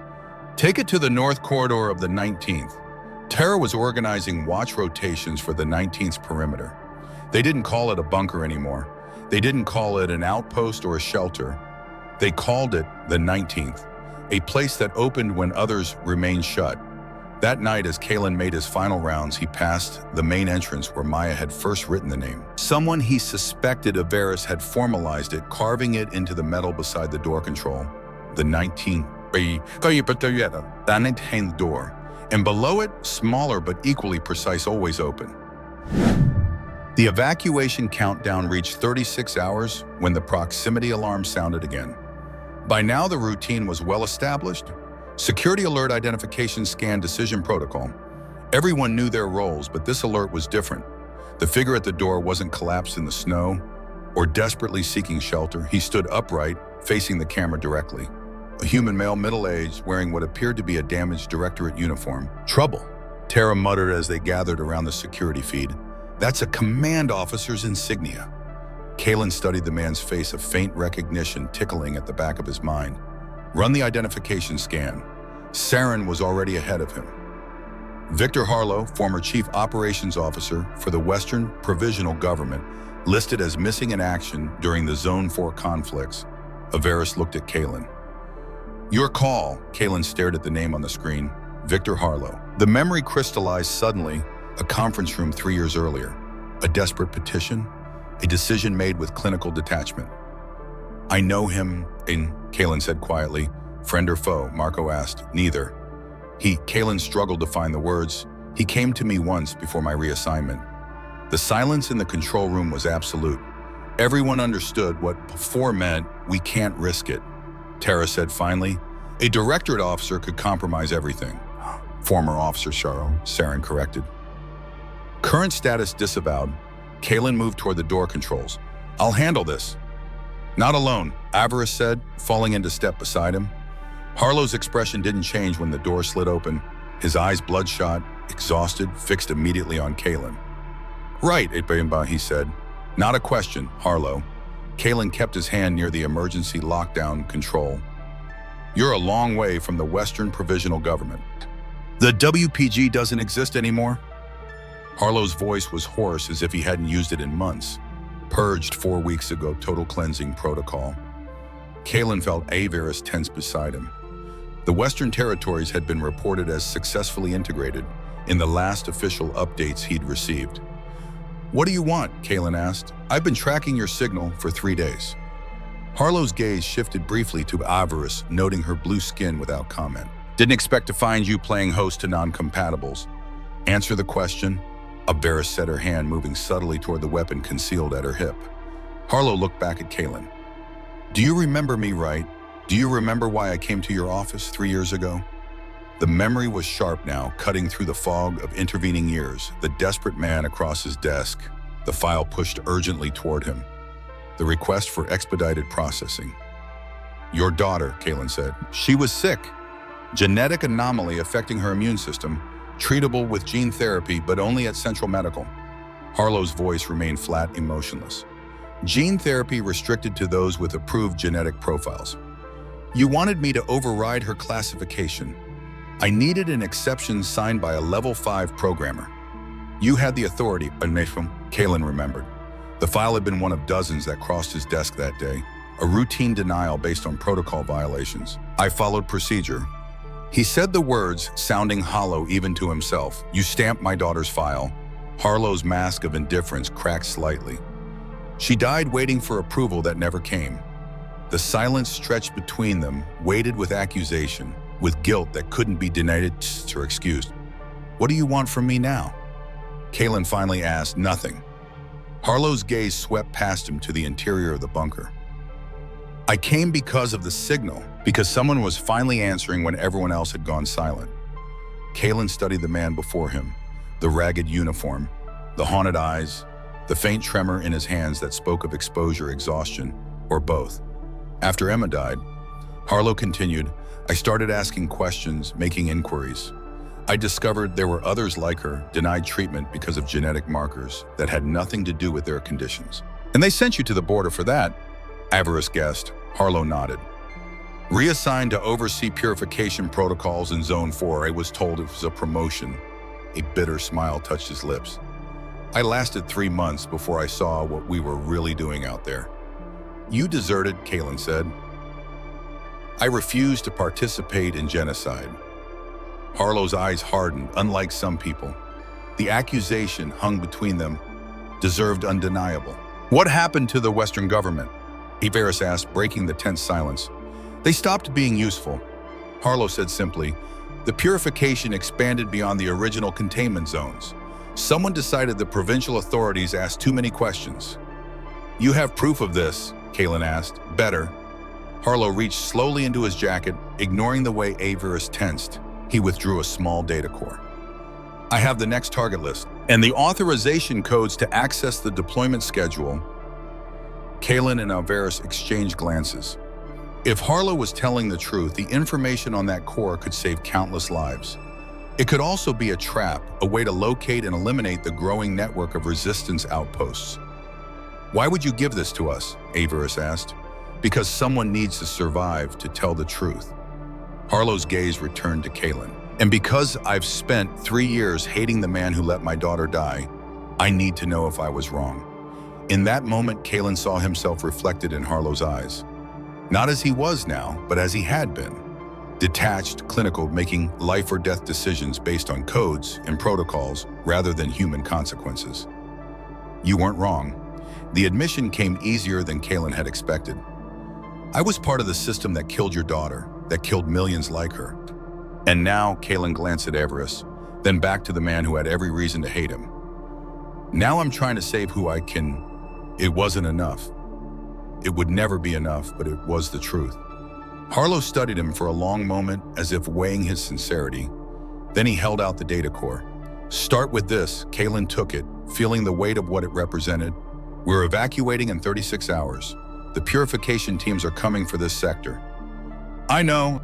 "Take it to the north corridor of the 19th. Terra was organizing watch rotations for the 19th's perimeter. They didn't call it a bunker anymore. They didn't call it an outpost or a shelter. They called it the 19th, a place that opened when others remained shut. That night, as Kalen made his final rounds, he passed the main entrance where Maya had first written the name. Someone he suspected Averis had formalized it, carving it into the metal beside the door control. The 19th door. And below it, smaller but equally precise, always open. The evacuation countdown reached 36 hours when the proximity alarm sounded again. By now, the routine was well established. Security alert, identification, scan, decision protocol. Everyone knew their roles, but this alert was different. The figure at the door wasn't collapsed in the snow or desperately seeking shelter. He stood upright, facing the camera directly. A human male, middle-aged, wearing what appeared to be a damaged directorate uniform. "Trouble," Terra muttered as they gathered around the security feed. "That's a command officer's insignia." Kalen studied the man's face, a faint recognition tickling at the back of his mind. "Run the identification scan." Saren was already ahead of him. Victor Harlow, former Chief Operations Officer for the Western Provisional Government, listed as missing in action during the Zone 4 conflicts. Averis looked at Kalen. "Your call." Kalen stared at the name on the screen. Victor Harlow. The memory crystallized suddenly. A conference room 3 years earlier. A desperate petition. A decision made with clinical detachment. "I know him," Kalen said quietly. "Friend or foe?" Marco asked. "Neither." Kalen struggled to find the words. "He came to me once before my reassignment. The silence in the control room was absolute. Everyone understood what before meant, "We can't risk it." Tara said finally, "A directorate officer could compromise everything." Former officer Saren corrected. Current status disavowed. Kalen moved toward the door controls. "I'll handle this." "Not alone," Avarice said, falling into step beside him. Harlow's expression didn't change when the door slid open. His eyes bloodshot, exhausted, fixed immediately on Kalen. "Right," he said. "Not a question, Harlow." Kalen kept his hand near the emergency lockdown control. "You're a long way from the Western Provisional Government. The WPG doesn't exist anymore?" Harlow's voice was hoarse as if he hadn't used it in months. "Purged 4 weeks ago, total cleansing protocol." Kalen felt Avarice tense beside him. The Western Territories had been reported as successfully integrated in the last official updates he'd received. "What do you want?" Kalen asked. "I've been tracking your signal for 3 days." Harlow's gaze shifted briefly to Avarice, noting her blue skin without comment. "Didn't expect to find you playing host to non-compatibles." "Answer the question." Avarice said, her hand moving subtly toward the weapon concealed at her hip. Harlow looked back at Kalen. "Do you remember me right? Do you remember why I came to your office 3 years ago?" The memory was sharp now, cutting through the fog of intervening years. The desperate man across his desk, the file pushed urgently toward him. The request for expedited processing. "Your daughter," Kalen said. "She was sick. Genetic anomaly affecting her immune system, treatable with gene therapy, but only at Central Medical." Harlow's voice remained flat, emotionless. "Gene therapy restricted to those with approved genetic profiles. You wanted me to override her classification. I needed an exception signed by a level 5 programmer. You had the authority," Kalen remembered. The file had been one of dozens that crossed his desk that day, a routine denial based on protocol violations. "I followed procedure." He said the words, sounding hollow even to himself. "You stamped my daughter's file." Harlow's mask of indifference cracked slightly. "She died waiting for approval that never came." The silence stretched between them, weighted with accusation, with guilt that couldn't be denied or excused. "What do you want from me now?" Kalen finally asked. "Nothing." Harlow's gaze swept past him to the interior of the bunker. "I came because of the signal, because someone was finally answering when everyone else had gone silent." Kalen studied the man before him, the ragged uniform, the haunted eyes, the faint tremor in his hands that spoke of exposure, exhaustion, or both. "After Emma died," Harlow continued, "I started asking questions, making inquiries. I discovered there were others like her, denied treatment because of genetic markers that had nothing to do with their conditions." "And they sent you to the border for that?" Avarice guessed. Harlow nodded. "Reassigned to oversee purification protocols in Zone 4, I was told it was a promotion." A bitter smile touched his lips. "I lasted 3 months before I saw what we were really doing out there." "You deserted," Kalen said. "I refused to participate in genocide." Harlow's eyes hardened, unlike some people. The accusation hung between them, deserved undeniable. "What happened to the Western government?" Avarice asked, breaking the tense silence. "They stopped being useful." Harlow said simply, "The purification expanded beyond the original containment zones. Someone decided the provincial authorities asked too many questions." "You have proof of this?" Kalen asked. "Better." Harlow reached slowly into his jacket, ignoring the way Avarice tensed. He withdrew a small data core. "I have the next target list and the authorization codes to access the deployment schedule." Kalen and Avarice exchanged glances. If Harlow was telling the truth, the information on that core could save countless lives. It could also be a trap, a way to locate and eliminate the growing network of resistance outposts. "Why would you give this to us?" Avarice asked. "Because someone needs to survive to tell the truth." Harlow's gaze returned to Kalen. "And because I've spent 3 years hating the man who let my daughter die, I need to know if I was wrong." In that moment, Kalen saw himself reflected in Harlow's eyes. Not as he was now, but as he had been. Detached, clinical, making life or death decisions based on codes and protocols rather than human consequences. "You weren't wrong." The admission came easier than Kalen had expected. "I was part of the system that killed your daughter, that killed millions like her." And now, Kalen glanced at Avarice, then back to the man who had every reason to hate him. Now I'm trying to save who I can. It wasn't enough. It would never be enough, but it was the truth. Harlow studied him for a long moment as if weighing his sincerity. Then he held out the data core. Start with this. Kalen took it, feeling the weight of what it represented. We're evacuating in 36 hours. The purification teams are coming for this sector. I know.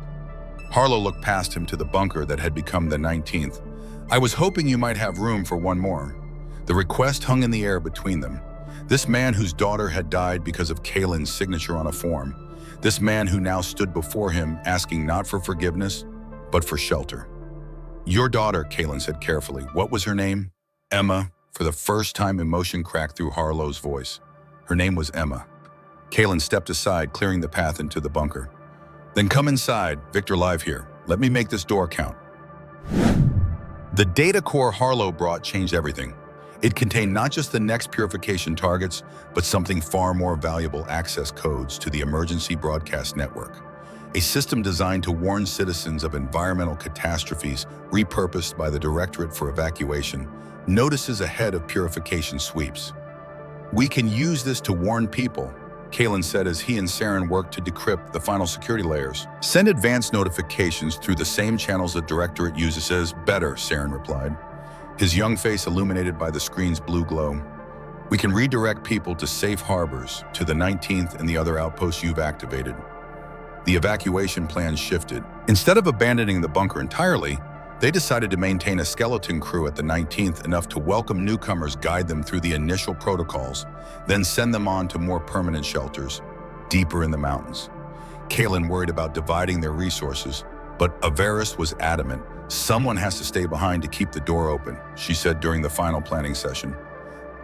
Harlow looked past him to the bunker that had become the 19th. I was hoping you might have room for one more. The request hung in the air between them. This man whose daughter had died because of Kalen's signature on a form. This man who now stood before him asking not for forgiveness, but for shelter. Your daughter, Kalen said carefully. What was her name? Emma. For the first time, emotion cracked through Harlow's voice. Her name was Emma. Kalen stepped aside, clearing the path into the bunker. Then come inside. Victor Live here. Let me make this door count. The data core Harlow brought changed everything. It contained not just the next purification targets, but something far more valuable: access codes to the emergency broadcast network. A system designed to warn citizens of environmental catastrophes, repurposed by the Directorate for Evacuation, notices ahead of purification sweeps. We can use this to warn people, Kalen said as he and Saren worked to decrypt the final security layers. Send advanced notifications through the same channels the Directorate uses. As better, Saren replied, his young face illuminated by the screen's blue glow. We can redirect people to safe harbors, to the 19th and the other outposts you've activated. The evacuation plans shifted. Instead of abandoning the bunker entirely, they decided to maintain a skeleton crew at the 19th, enough to welcome newcomers, guide them through the initial protocols, then send them on to more permanent shelters, deeper in the mountains. Kalen worried about dividing their resources, but Avaris was adamant. Someone has to stay behind to keep the door open, she said during the final planning session.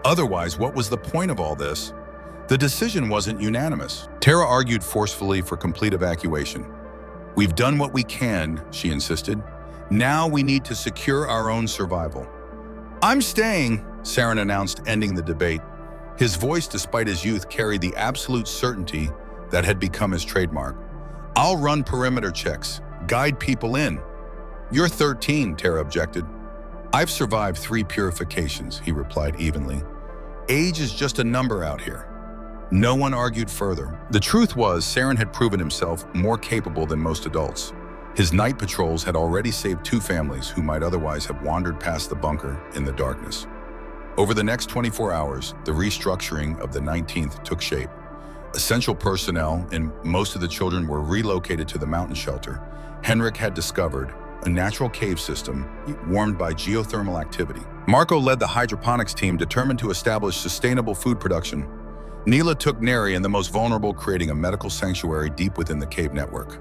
Otherwise, what was the point of all this? The decision wasn't unanimous. Tara argued forcefully for complete evacuation. We've done what we can, she insisted. Now we need to secure our own survival. I'm staying, Saren announced, ending the debate. His voice, despite his youth, carried the absolute certainty that had become his trademark. I'll run perimeter checks, guide people in. You're 13, Tara objected. I've survived 3 purifications, he replied evenly. Age is just a number out here. No one argued further. The truth was, Saren had proven himself more capable than most adults. His night patrols had already saved 2 families who might otherwise have wandered past the bunker in the darkness. Over the next 24 hours, the restructuring of the 19th took shape. Essential personnel and most of the children were relocated to the mountain shelter. Henrik had discovered a natural cave system warmed by geothermal activity. Marco led the hydroponics team, determined to establish sustainable food production. Neela took Neri and the most vulnerable, creating a medical sanctuary deep within the cave network.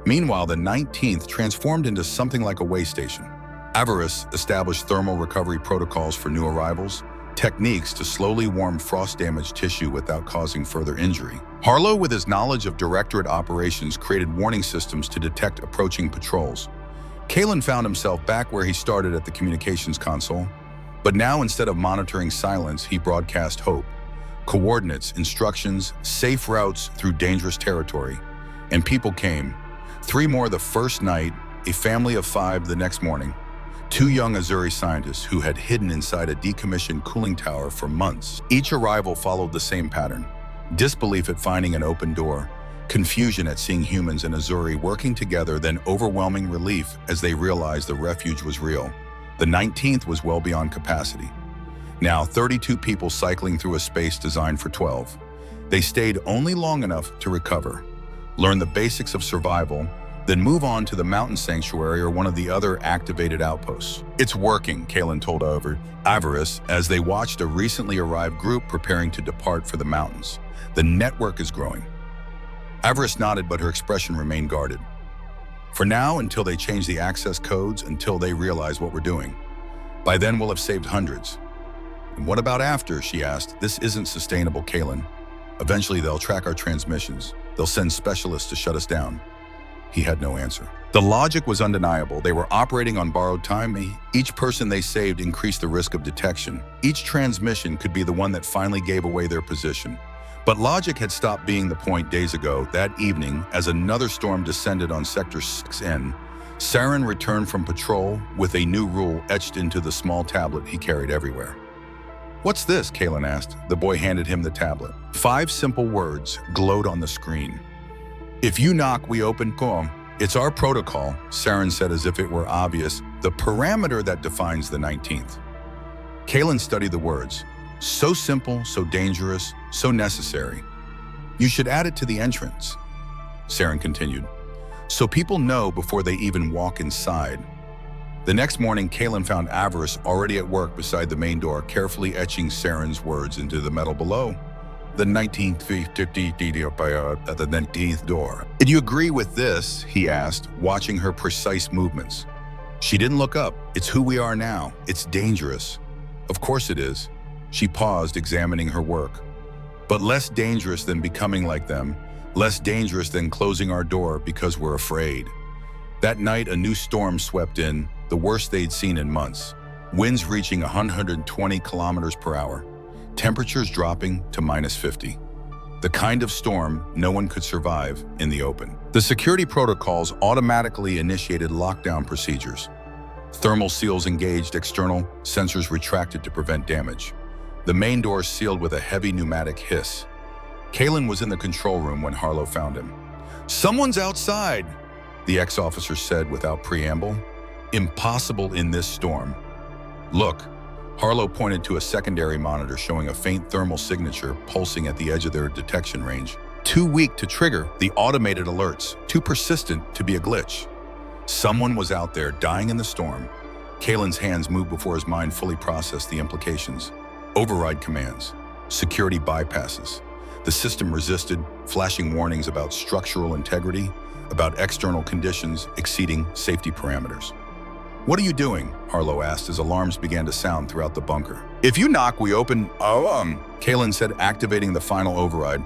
Meanwhile, the 19th transformed into something like a way station. Avaris established thermal recovery protocols for new arrivals, techniques to slowly warm frost-damaged tissue without causing further injury. Harlow, with his knowledge of Directorate operations, created warning systems to detect approaching patrols. Kalen found himself back where he started at the communications console, but now instead of monitoring silence, he broadcast hope. Coordinates, instructions, safe routes through dangerous territory. And people came. 3 more the first night, a family of 5 the next morning. 2 young Azuri scientists who had hidden inside a decommissioned cooling tower for months. Each arrival followed the same pattern. Disbelief at finding an open door, confusion at seeing humans and Azuri working together, then overwhelming relief as they realized the refuge was real. The 19th was well beyond capacity. Now 32 people cycling through a space designed for 12. They stayed only long enough to recover, learn the basics of survival, then move on to the mountain sanctuary or one of the other activated outposts. It's working, Kalen told Avaris as they watched a recently arrived group preparing to depart for the mountains. The network is growing. Avaris nodded, but her expression remained guarded. For now, until they change the access codes, until they realize what we're doing. By then, we'll have saved hundreds. And what about after, she asked. This isn't sustainable, Kalen. Eventually, they'll track our transmissions. They'll send specialists to shut us down. He had no answer. The logic was undeniable. They were operating on borrowed time. Each person they saved increased the risk of detection. Each transmission could be the one that finally gave away their position. But logic had stopped being the point days ago. That evening, as another storm descended on Sector 6N, Saren returned from patrol with a new rule etched into the small tablet he carried everywhere. "What's this?" Kalen asked. The boy handed him the tablet. 5 simple words glowed on the screen. "If you knock, we open come." "It's our protocol," Saren said as if it were obvious, "the parameter that defines the 19th. Kalen studied the words. So simple, so dangerous, so necessary. "You should add it to the entrance," Saren continued, "so people know before they even walk inside." The next morning, Kalen found Avarice already at work beside the main door, carefully etching Saren's words into the metal below. "The 19th at the 19th door." "Did you agree with this?" he asked, watching her precise movements. She didn't look up. "It's who we are now. It's dangerous." "Of course it is." She paused, examining her work. "But less dangerous than becoming like them, less dangerous than closing our door because we're afraid." That night, a new storm swept in, the worst they'd seen in months. Winds reaching 120 kilometers per hour, temperatures dropping to -50. The kind of storm no one could survive in the open. The security protocols automatically initiated lockdown procedures. Thermal seals engaged, external sensors retracted to prevent damage. The main door sealed with a heavy pneumatic hiss. Kalen was in the control room when Harlow found him. "Someone's outside," the ex-officer said without preamble. "Impossible in this storm." "Look," Harlow pointed to a secondary monitor showing a faint thermal signature pulsing at the edge of their detection range. Too weak to trigger the automated alerts, too persistent to be a glitch. Someone was out there dying in the storm. Kalen's hands moved before his mind fully processed the implications. Override commands, security bypasses. The system resisted, flashing warnings about structural integrity, about external conditions exceeding safety parameters. "What are you doing?" Harlow asked as alarms began to sound throughout the bunker. "If you knock, we open." Kalen said, activating the final override.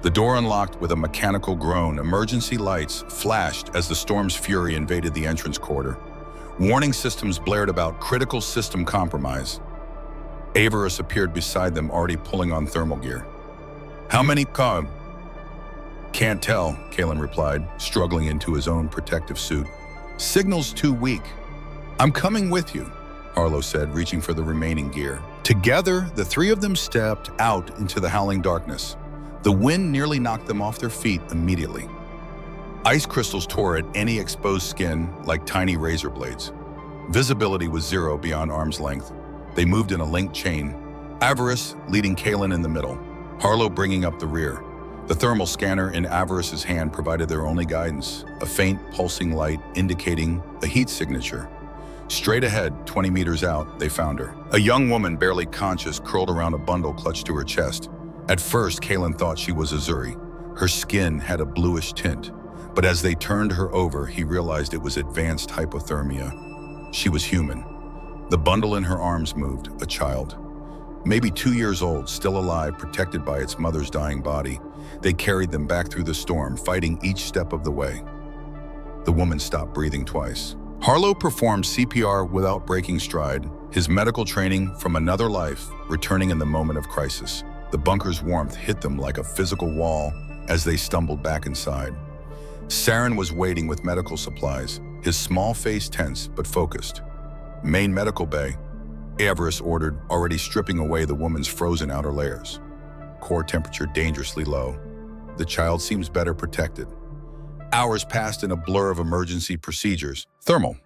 The door unlocked with a mechanical groan. Emergency lights flashed as the storm's fury invaded the entrance corridor. Warning systems blared about critical system compromise. Avarice appeared beside them, already pulling on thermal gear. "How many come?" "Can't tell," Kalen replied, struggling into his own protective suit. "Signal's too weak." "I'm coming with you," Harlow said, reaching for the remaining gear. Together, the 3 of them stepped out into the howling darkness. The wind nearly knocked them off their feet immediately. Ice crystals tore at any exposed skin like tiny razor blades. Visibility was 0 beyond arm's length. They moved in a linked chain, Avarice leading Kalen in the middle, Harlow bringing up the rear. The thermal scanner in Avarice's hand provided their only guidance, a faint pulsing light indicating a heat signature. Straight ahead, 20 meters out, they found her. A young woman, barely conscious, curled around a bundle clutched to her chest. At first, Kalen thought she was Azuri. Her skin had a bluish tint, but as they turned her over, he realized it was advanced hypothermia. She was human. The bundle in her arms moved, a child. Maybe 2 years old, still alive, protected by its mother's dying body. They carried them back through the storm, fighting each step of the way. The woman stopped breathing twice. Harlow performed CPR without breaking stride, his medical training from another life returning in the moment of crisis. The bunker's warmth hit them like a physical wall as they stumbled back inside. Saren was waiting with medical supplies, his small face tense but focused. "Main medical bay," Avarice ordered, already stripping away the woman's frozen outer layers. Core temperature dangerously low. The child seems better protected. Hours passed in a blur of emergency procedures. Thermal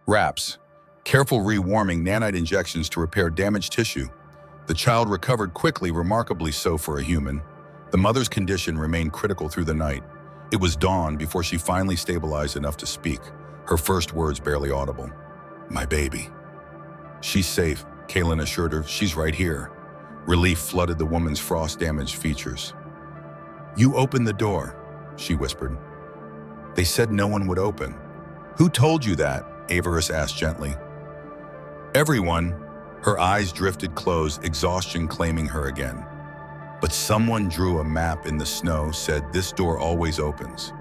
wraps, careful rewarming, nanite injections to repair damaged tissue. The child recovered quickly, remarkably so for a human. The mother's condition remained critical through the night. It was dawn before she finally stabilized enough to speak, her first words barely audible. "My baby." "She's safe," Kalen assured her. "She's right here." Relief flooded the woman's frost-damaged features. "You opened the door," she whispered. "They said no one would open." "Who told you that?" Avarice asked gently. "Everyone." Her eyes drifted closed, exhaustion claiming her again. "But someone drew a map in the snow, said this door always opens."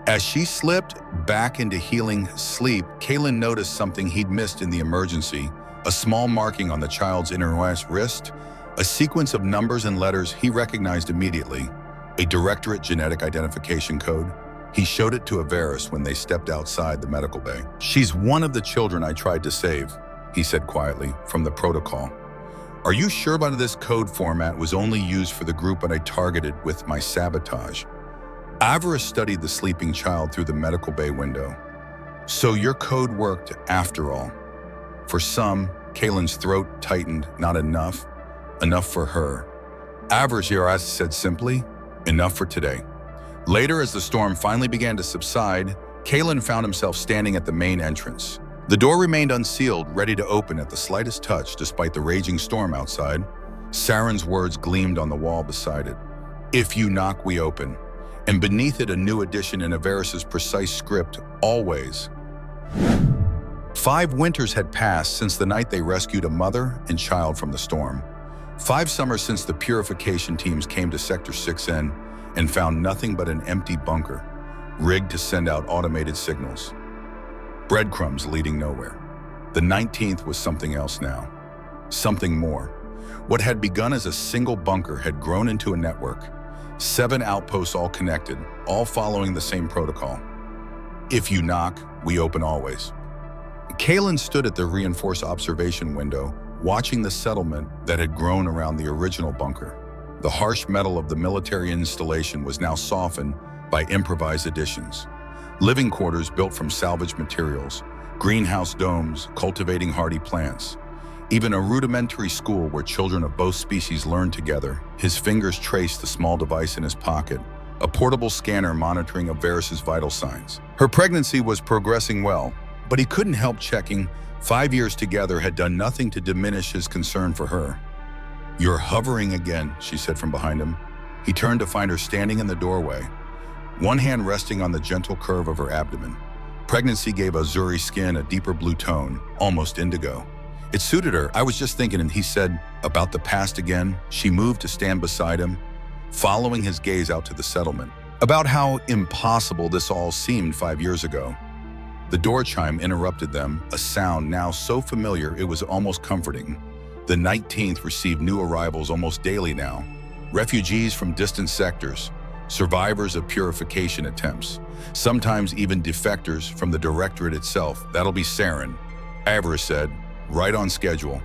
As she slipped back into healing sleep, Kalen noticed something he'd missed in the emergency, a small marking on the child's inner wrist, a sequence of numbers and letters he recognized immediately, a Directorate genetic identification code. He showed it to Avarice when they stepped outside the medical bay. "She's one of the children I tried to save." he said quietly, from the protocol. Are you sure about this code format was only used for the group that I targeted with my sabotage? Avarice studied the sleeping child through the medical bay window. So your code worked after all. For some, Kaylin's throat tightened. Not enough. Enough for her. Avarice said simply, enough for today. Later, as the storm finally began to subside, Kaylin found himself standing at the main entrance. The door remained unsealed, ready to open at the slightest touch despite the raging storm outside. Saren's words gleamed on the wall beside it. If you knock, we open. And beneath it, a new addition in Avarice's precise script, always. 5 winters had passed since the night they rescued a mother and child from the storm. 5 summers since the purification teams came to Sector 6N and found nothing but an empty bunker, rigged to send out automated signals. Breadcrumbs leading nowhere. The 19th was something else now. Something more. What had begun as a single bunker had grown into a network. 7 outposts all connected, all following the same protocol. If you knock, we open always. Kaylin stood at the reinforced observation window, watching the settlement that had grown around the original bunker. The harsh metal of the military installation was now softened by improvised additions. Living quarters built from salvaged materials, greenhouse domes cultivating hardy plants, even a rudimentary school where children of both species learned together. His fingers traced the small device in his pocket, a portable scanner monitoring Avarice's vital signs. Her pregnancy was progressing well, but he couldn't help checking. 5 years together had done nothing to diminish his concern for her. You're hovering again, she said from behind him. He turned to find her standing in the doorway, one hand resting on the gentle curve of her abdomen. Pregnancy gave Azuri skin a deeper blue tone, almost indigo. It suited her. I was just thinking, and he said, about the past again. She moved to stand beside him, following his gaze out to the settlement. About how impossible this all seemed 5 years ago. The door chime interrupted them, a sound now so familiar it was almost comforting. The 19th received new arrivals almost daily now. Refugees from distant sectors, survivors of purification attempts, sometimes even defectors from the directorate itself. That'll be Saren, Avarice said, right on schedule.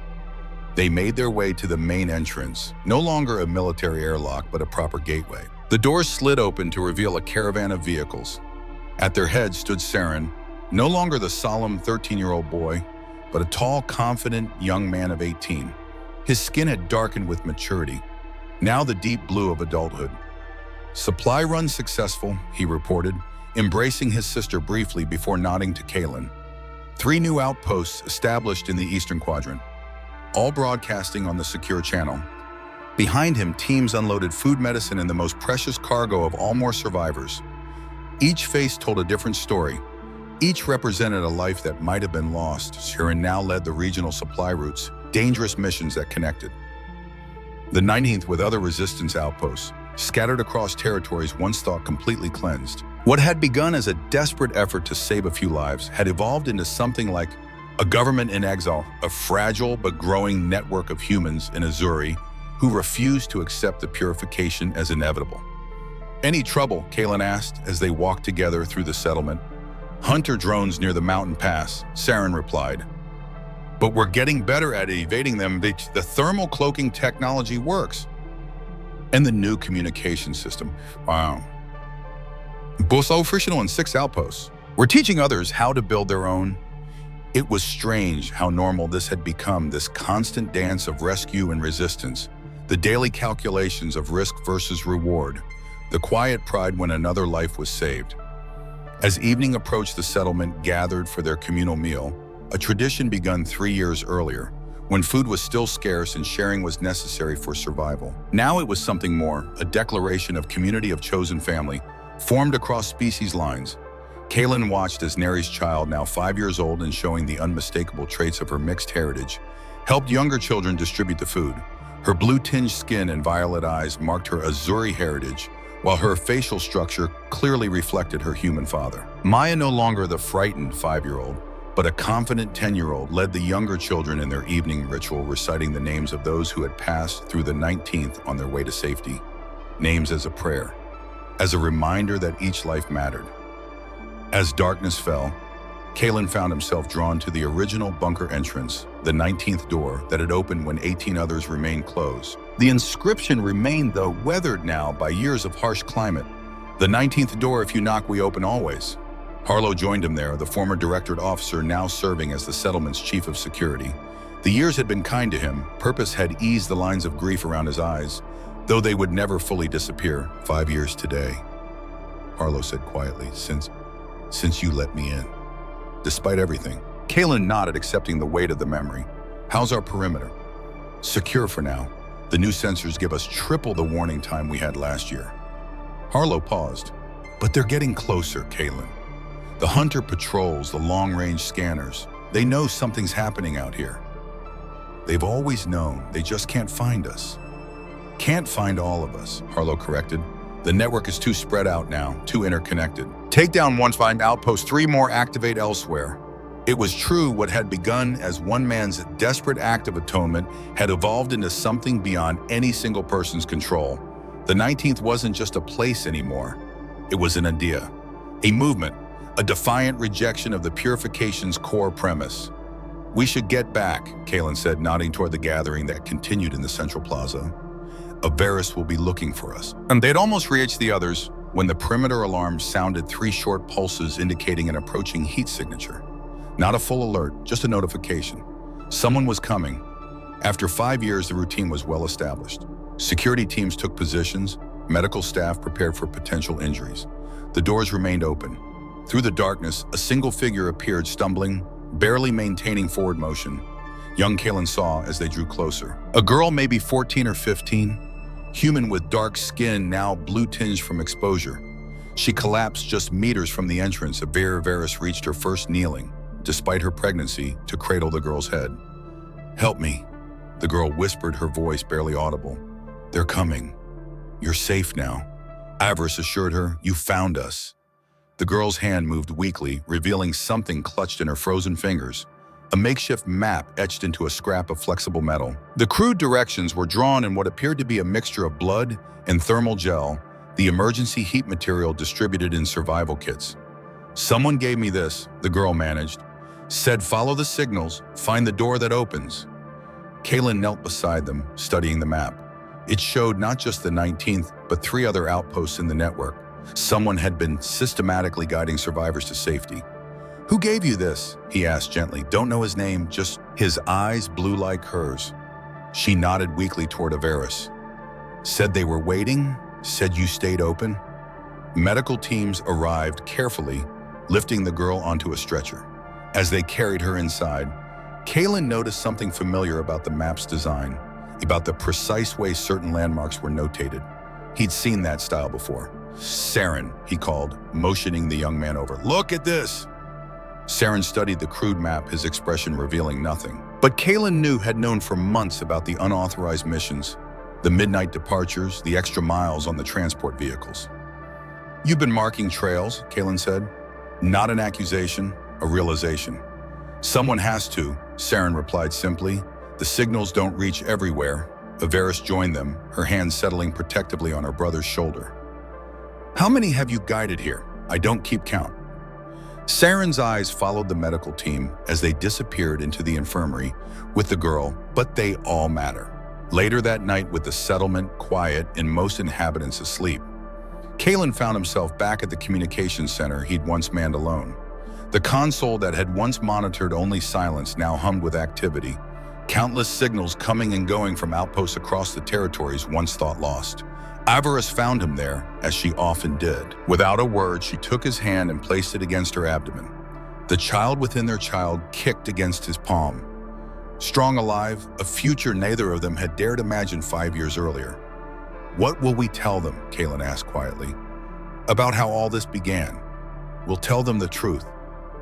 They made their way to the main entrance, no longer a military airlock, but a proper gateway. The doors slid open to reveal a caravan of vehicles. At their head stood Saren, no longer the solemn 13-year-old boy, but a tall, confident young man of 18. His skin had darkened with maturity, now the deep blue of adulthood. Supply run successful, he reported, embracing his sister briefly before nodding to Kaylin. 3 new outposts established in the Eastern Quadrant, all broadcasting on the secure channel. Behind him, teams unloaded food, medicine, and the most precious cargo of all more survivors. Each face told a different story. Each represented a life that might have been lost. Saren now led the regional supply routes, dangerous missions that connected. The 19th, with other resistance outposts, scattered across territories once thought completely cleansed. What had begun as a desperate effort to save a few lives had evolved into something like a government in exile, a fragile but growing network of humans in Azuri who refused to accept the purification as inevitable. Any trouble? Kaylin asked as they walked together through the settlement. Hunter drones near the mountain pass, Saren replied. But we're getting better at evading them. The thermal cloaking technology works. And the new communication system. Wow. Both operational in 6 outposts. We're teaching others how to build their own. It was strange how normal this had become, this constant dance of rescue and resistance, the daily calculations of risk versus reward, the quiet pride when another life was saved. As evening approached, the settlement gathered for their communal meal, a tradition begun 3 years earlier, when food was still scarce and sharing was necessary for survival. Now it was something more, a declaration of community of chosen family, formed across species lines. Kaylin watched as Neri's child, now 5 years old and showing the unmistakable traits of her mixed heritage, helped younger children distribute the food. Her blue-tinged skin and violet eyes marked her Azuri heritage, while her facial structure clearly reflected her human father. Maya, no longer the frightened 5-year-old, but a confident 10-year-old, led the younger children in their evening ritual, reciting the names of those who had passed through the 19th on their way to safety. Names as a prayer, as a reminder that each life mattered. As darkness fell, Kalen found himself drawn to the original bunker entrance, the 19th door that had opened when 18 others remained closed. The inscription remained, though weathered now by years of harsh climate. "The 19th door, if you knock, we open always." Harlow joined him there, the former directorate officer now serving as the settlement's chief of security. The years had been kind to him. Purpose had eased the lines of grief around his eyes, though they would never fully disappear. 5 years today, Harlow said quietly, since you let me in. Despite everything, Kalen nodded, accepting the weight of the memory. "How's our perimeter?" "Secure for now. The new sensors give us triple the warning time we had last year." Harlow paused. "But they're getting closer, Kalen. The hunter patrols, the long-range scanners. They know something's happening out here. They've always known, they just can't find us." "Can't find all of us," Harlow corrected. "The network is too spread out now, too interconnected. Take down one, find outpost, 3 more activate elsewhere." It was true, what had begun as one man's desperate act of atonement had evolved into something beyond any single person's control. The 19th wasn't just a place anymore. It was an idea, a movement, a defiant rejection of the purification's core premise. "We should get back," Kalen said, nodding toward the gathering that continued in the central plaza. "Avaris will be looking for us." And they'd almost reached the others when the perimeter alarm sounded 3 short pulses indicating an approaching heat signature. Not a full alert, just a notification. Someone was coming. After 5 years, the routine was well established. Security teams took positions, medical staff prepared for potential injuries. The doors remained open. Through the darkness, a single figure appeared, stumbling, barely maintaining forward motion. Young Kalen saw as they drew closer. A girl, maybe 14 or 15, human with dark skin now blue-tinged from exposure. She collapsed just meters from the entrance. Avaris reached her first, kneeling, despite her pregnancy, to cradle the girl's head. "Help me," the girl whispered, her voice barely audible. "They're coming. You're safe now." Avaris assured her, "You found us." The girl's hand moved weakly, revealing something clutched in her frozen fingers. A makeshift map etched into a scrap of flexible metal. The crude directions were drawn in what appeared to be a mixture of blood and thermal gel, the emergency heat material distributed in survival kits. "Someone gave me this," the girl managed. "Said follow the signals, find the door that opens." Kalen knelt beside them, studying the map. It showed not just the 19th, but 3 other outposts in the network. Someone had been systematically guiding survivors to safety. "Who gave you this?" he asked gently. "Don't know his name, just..." His eyes blue like hers. She nodded weakly toward Avaris. "Said they were waiting? Said you stayed open?" Medical teams arrived carefully, lifting the girl onto a stretcher. As they carried her inside, Kalen noticed something familiar about the map's design, about the precise way certain landmarks were notated. He'd seen that style before. "Saren," he called, motioning the young man over. "Look at this!" Saren studied the crude map, his expression revealing nothing. But Kalen had known for months about the unauthorized missions, the midnight departures, the extra miles on the transport vehicles. "You've been marking trails," Kalen said. "Not an accusation, a realization." "Someone has to," Saren replied simply. "The signals don't reach everywhere." Avaris joined them, her hand settling protectively on her brother's shoulder. "How many have you guided here? I don't keep count." Saren's eyes followed the medical team as they disappeared into the infirmary with the girl, but they all matter. Later that night, with the settlement quiet and most inhabitants asleep, Kalen found himself back at the communications center he'd once manned alone. The console that had once monitored only silence now hummed with activity, countless signals coming and going from outposts across the territories once thought lost. Avaris found him there, as she often did. Without a word, she took his hand and placed it against her abdomen. The child within their child kicked against his palm. Strong, alive, a future neither of them had dared imagine 5 years earlier. "What will we tell them?" Kalen asked quietly. "About how all this began." "We'll tell them the truth,"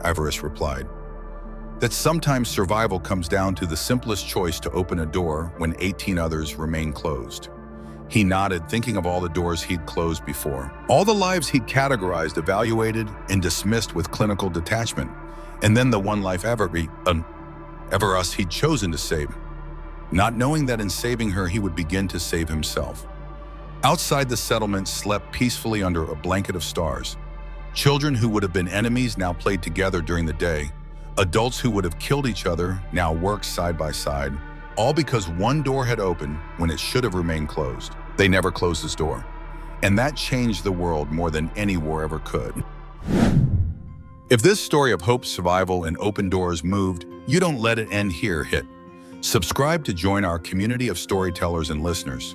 Avaris replied. "That sometimes survival comes down to the simplest choice to open a door when 18 others remain closed." He nodded, thinking of all the doors he'd closed before. All the lives he'd categorized, evaluated, and dismissed with clinical detachment. And then the one life Avaris he'd chosen to save. Not knowing that in saving her, he would begin to save himself. Outside the settlement slept peacefully under a blanket of stars. Children who would have been enemies now played together during the day. Adults who would have killed each other now worked side by side, all because one door had opened when it should have remained closed. They never closed this door. And that changed the world more than any war ever could. If this story of hope, survival, and open doors moved, you don't let it end here. Hit subscribe to join our community of storytellers and listeners.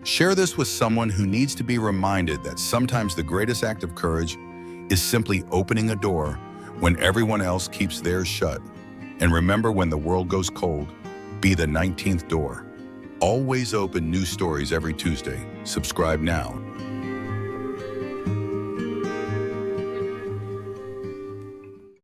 Share this with someone who needs to be reminded that sometimes the greatest act of courage is simply opening a door when everyone else keeps theirs shut. And remember, when the world goes cold, be the 19th door. Always open new stories every Tuesday. Subscribe now.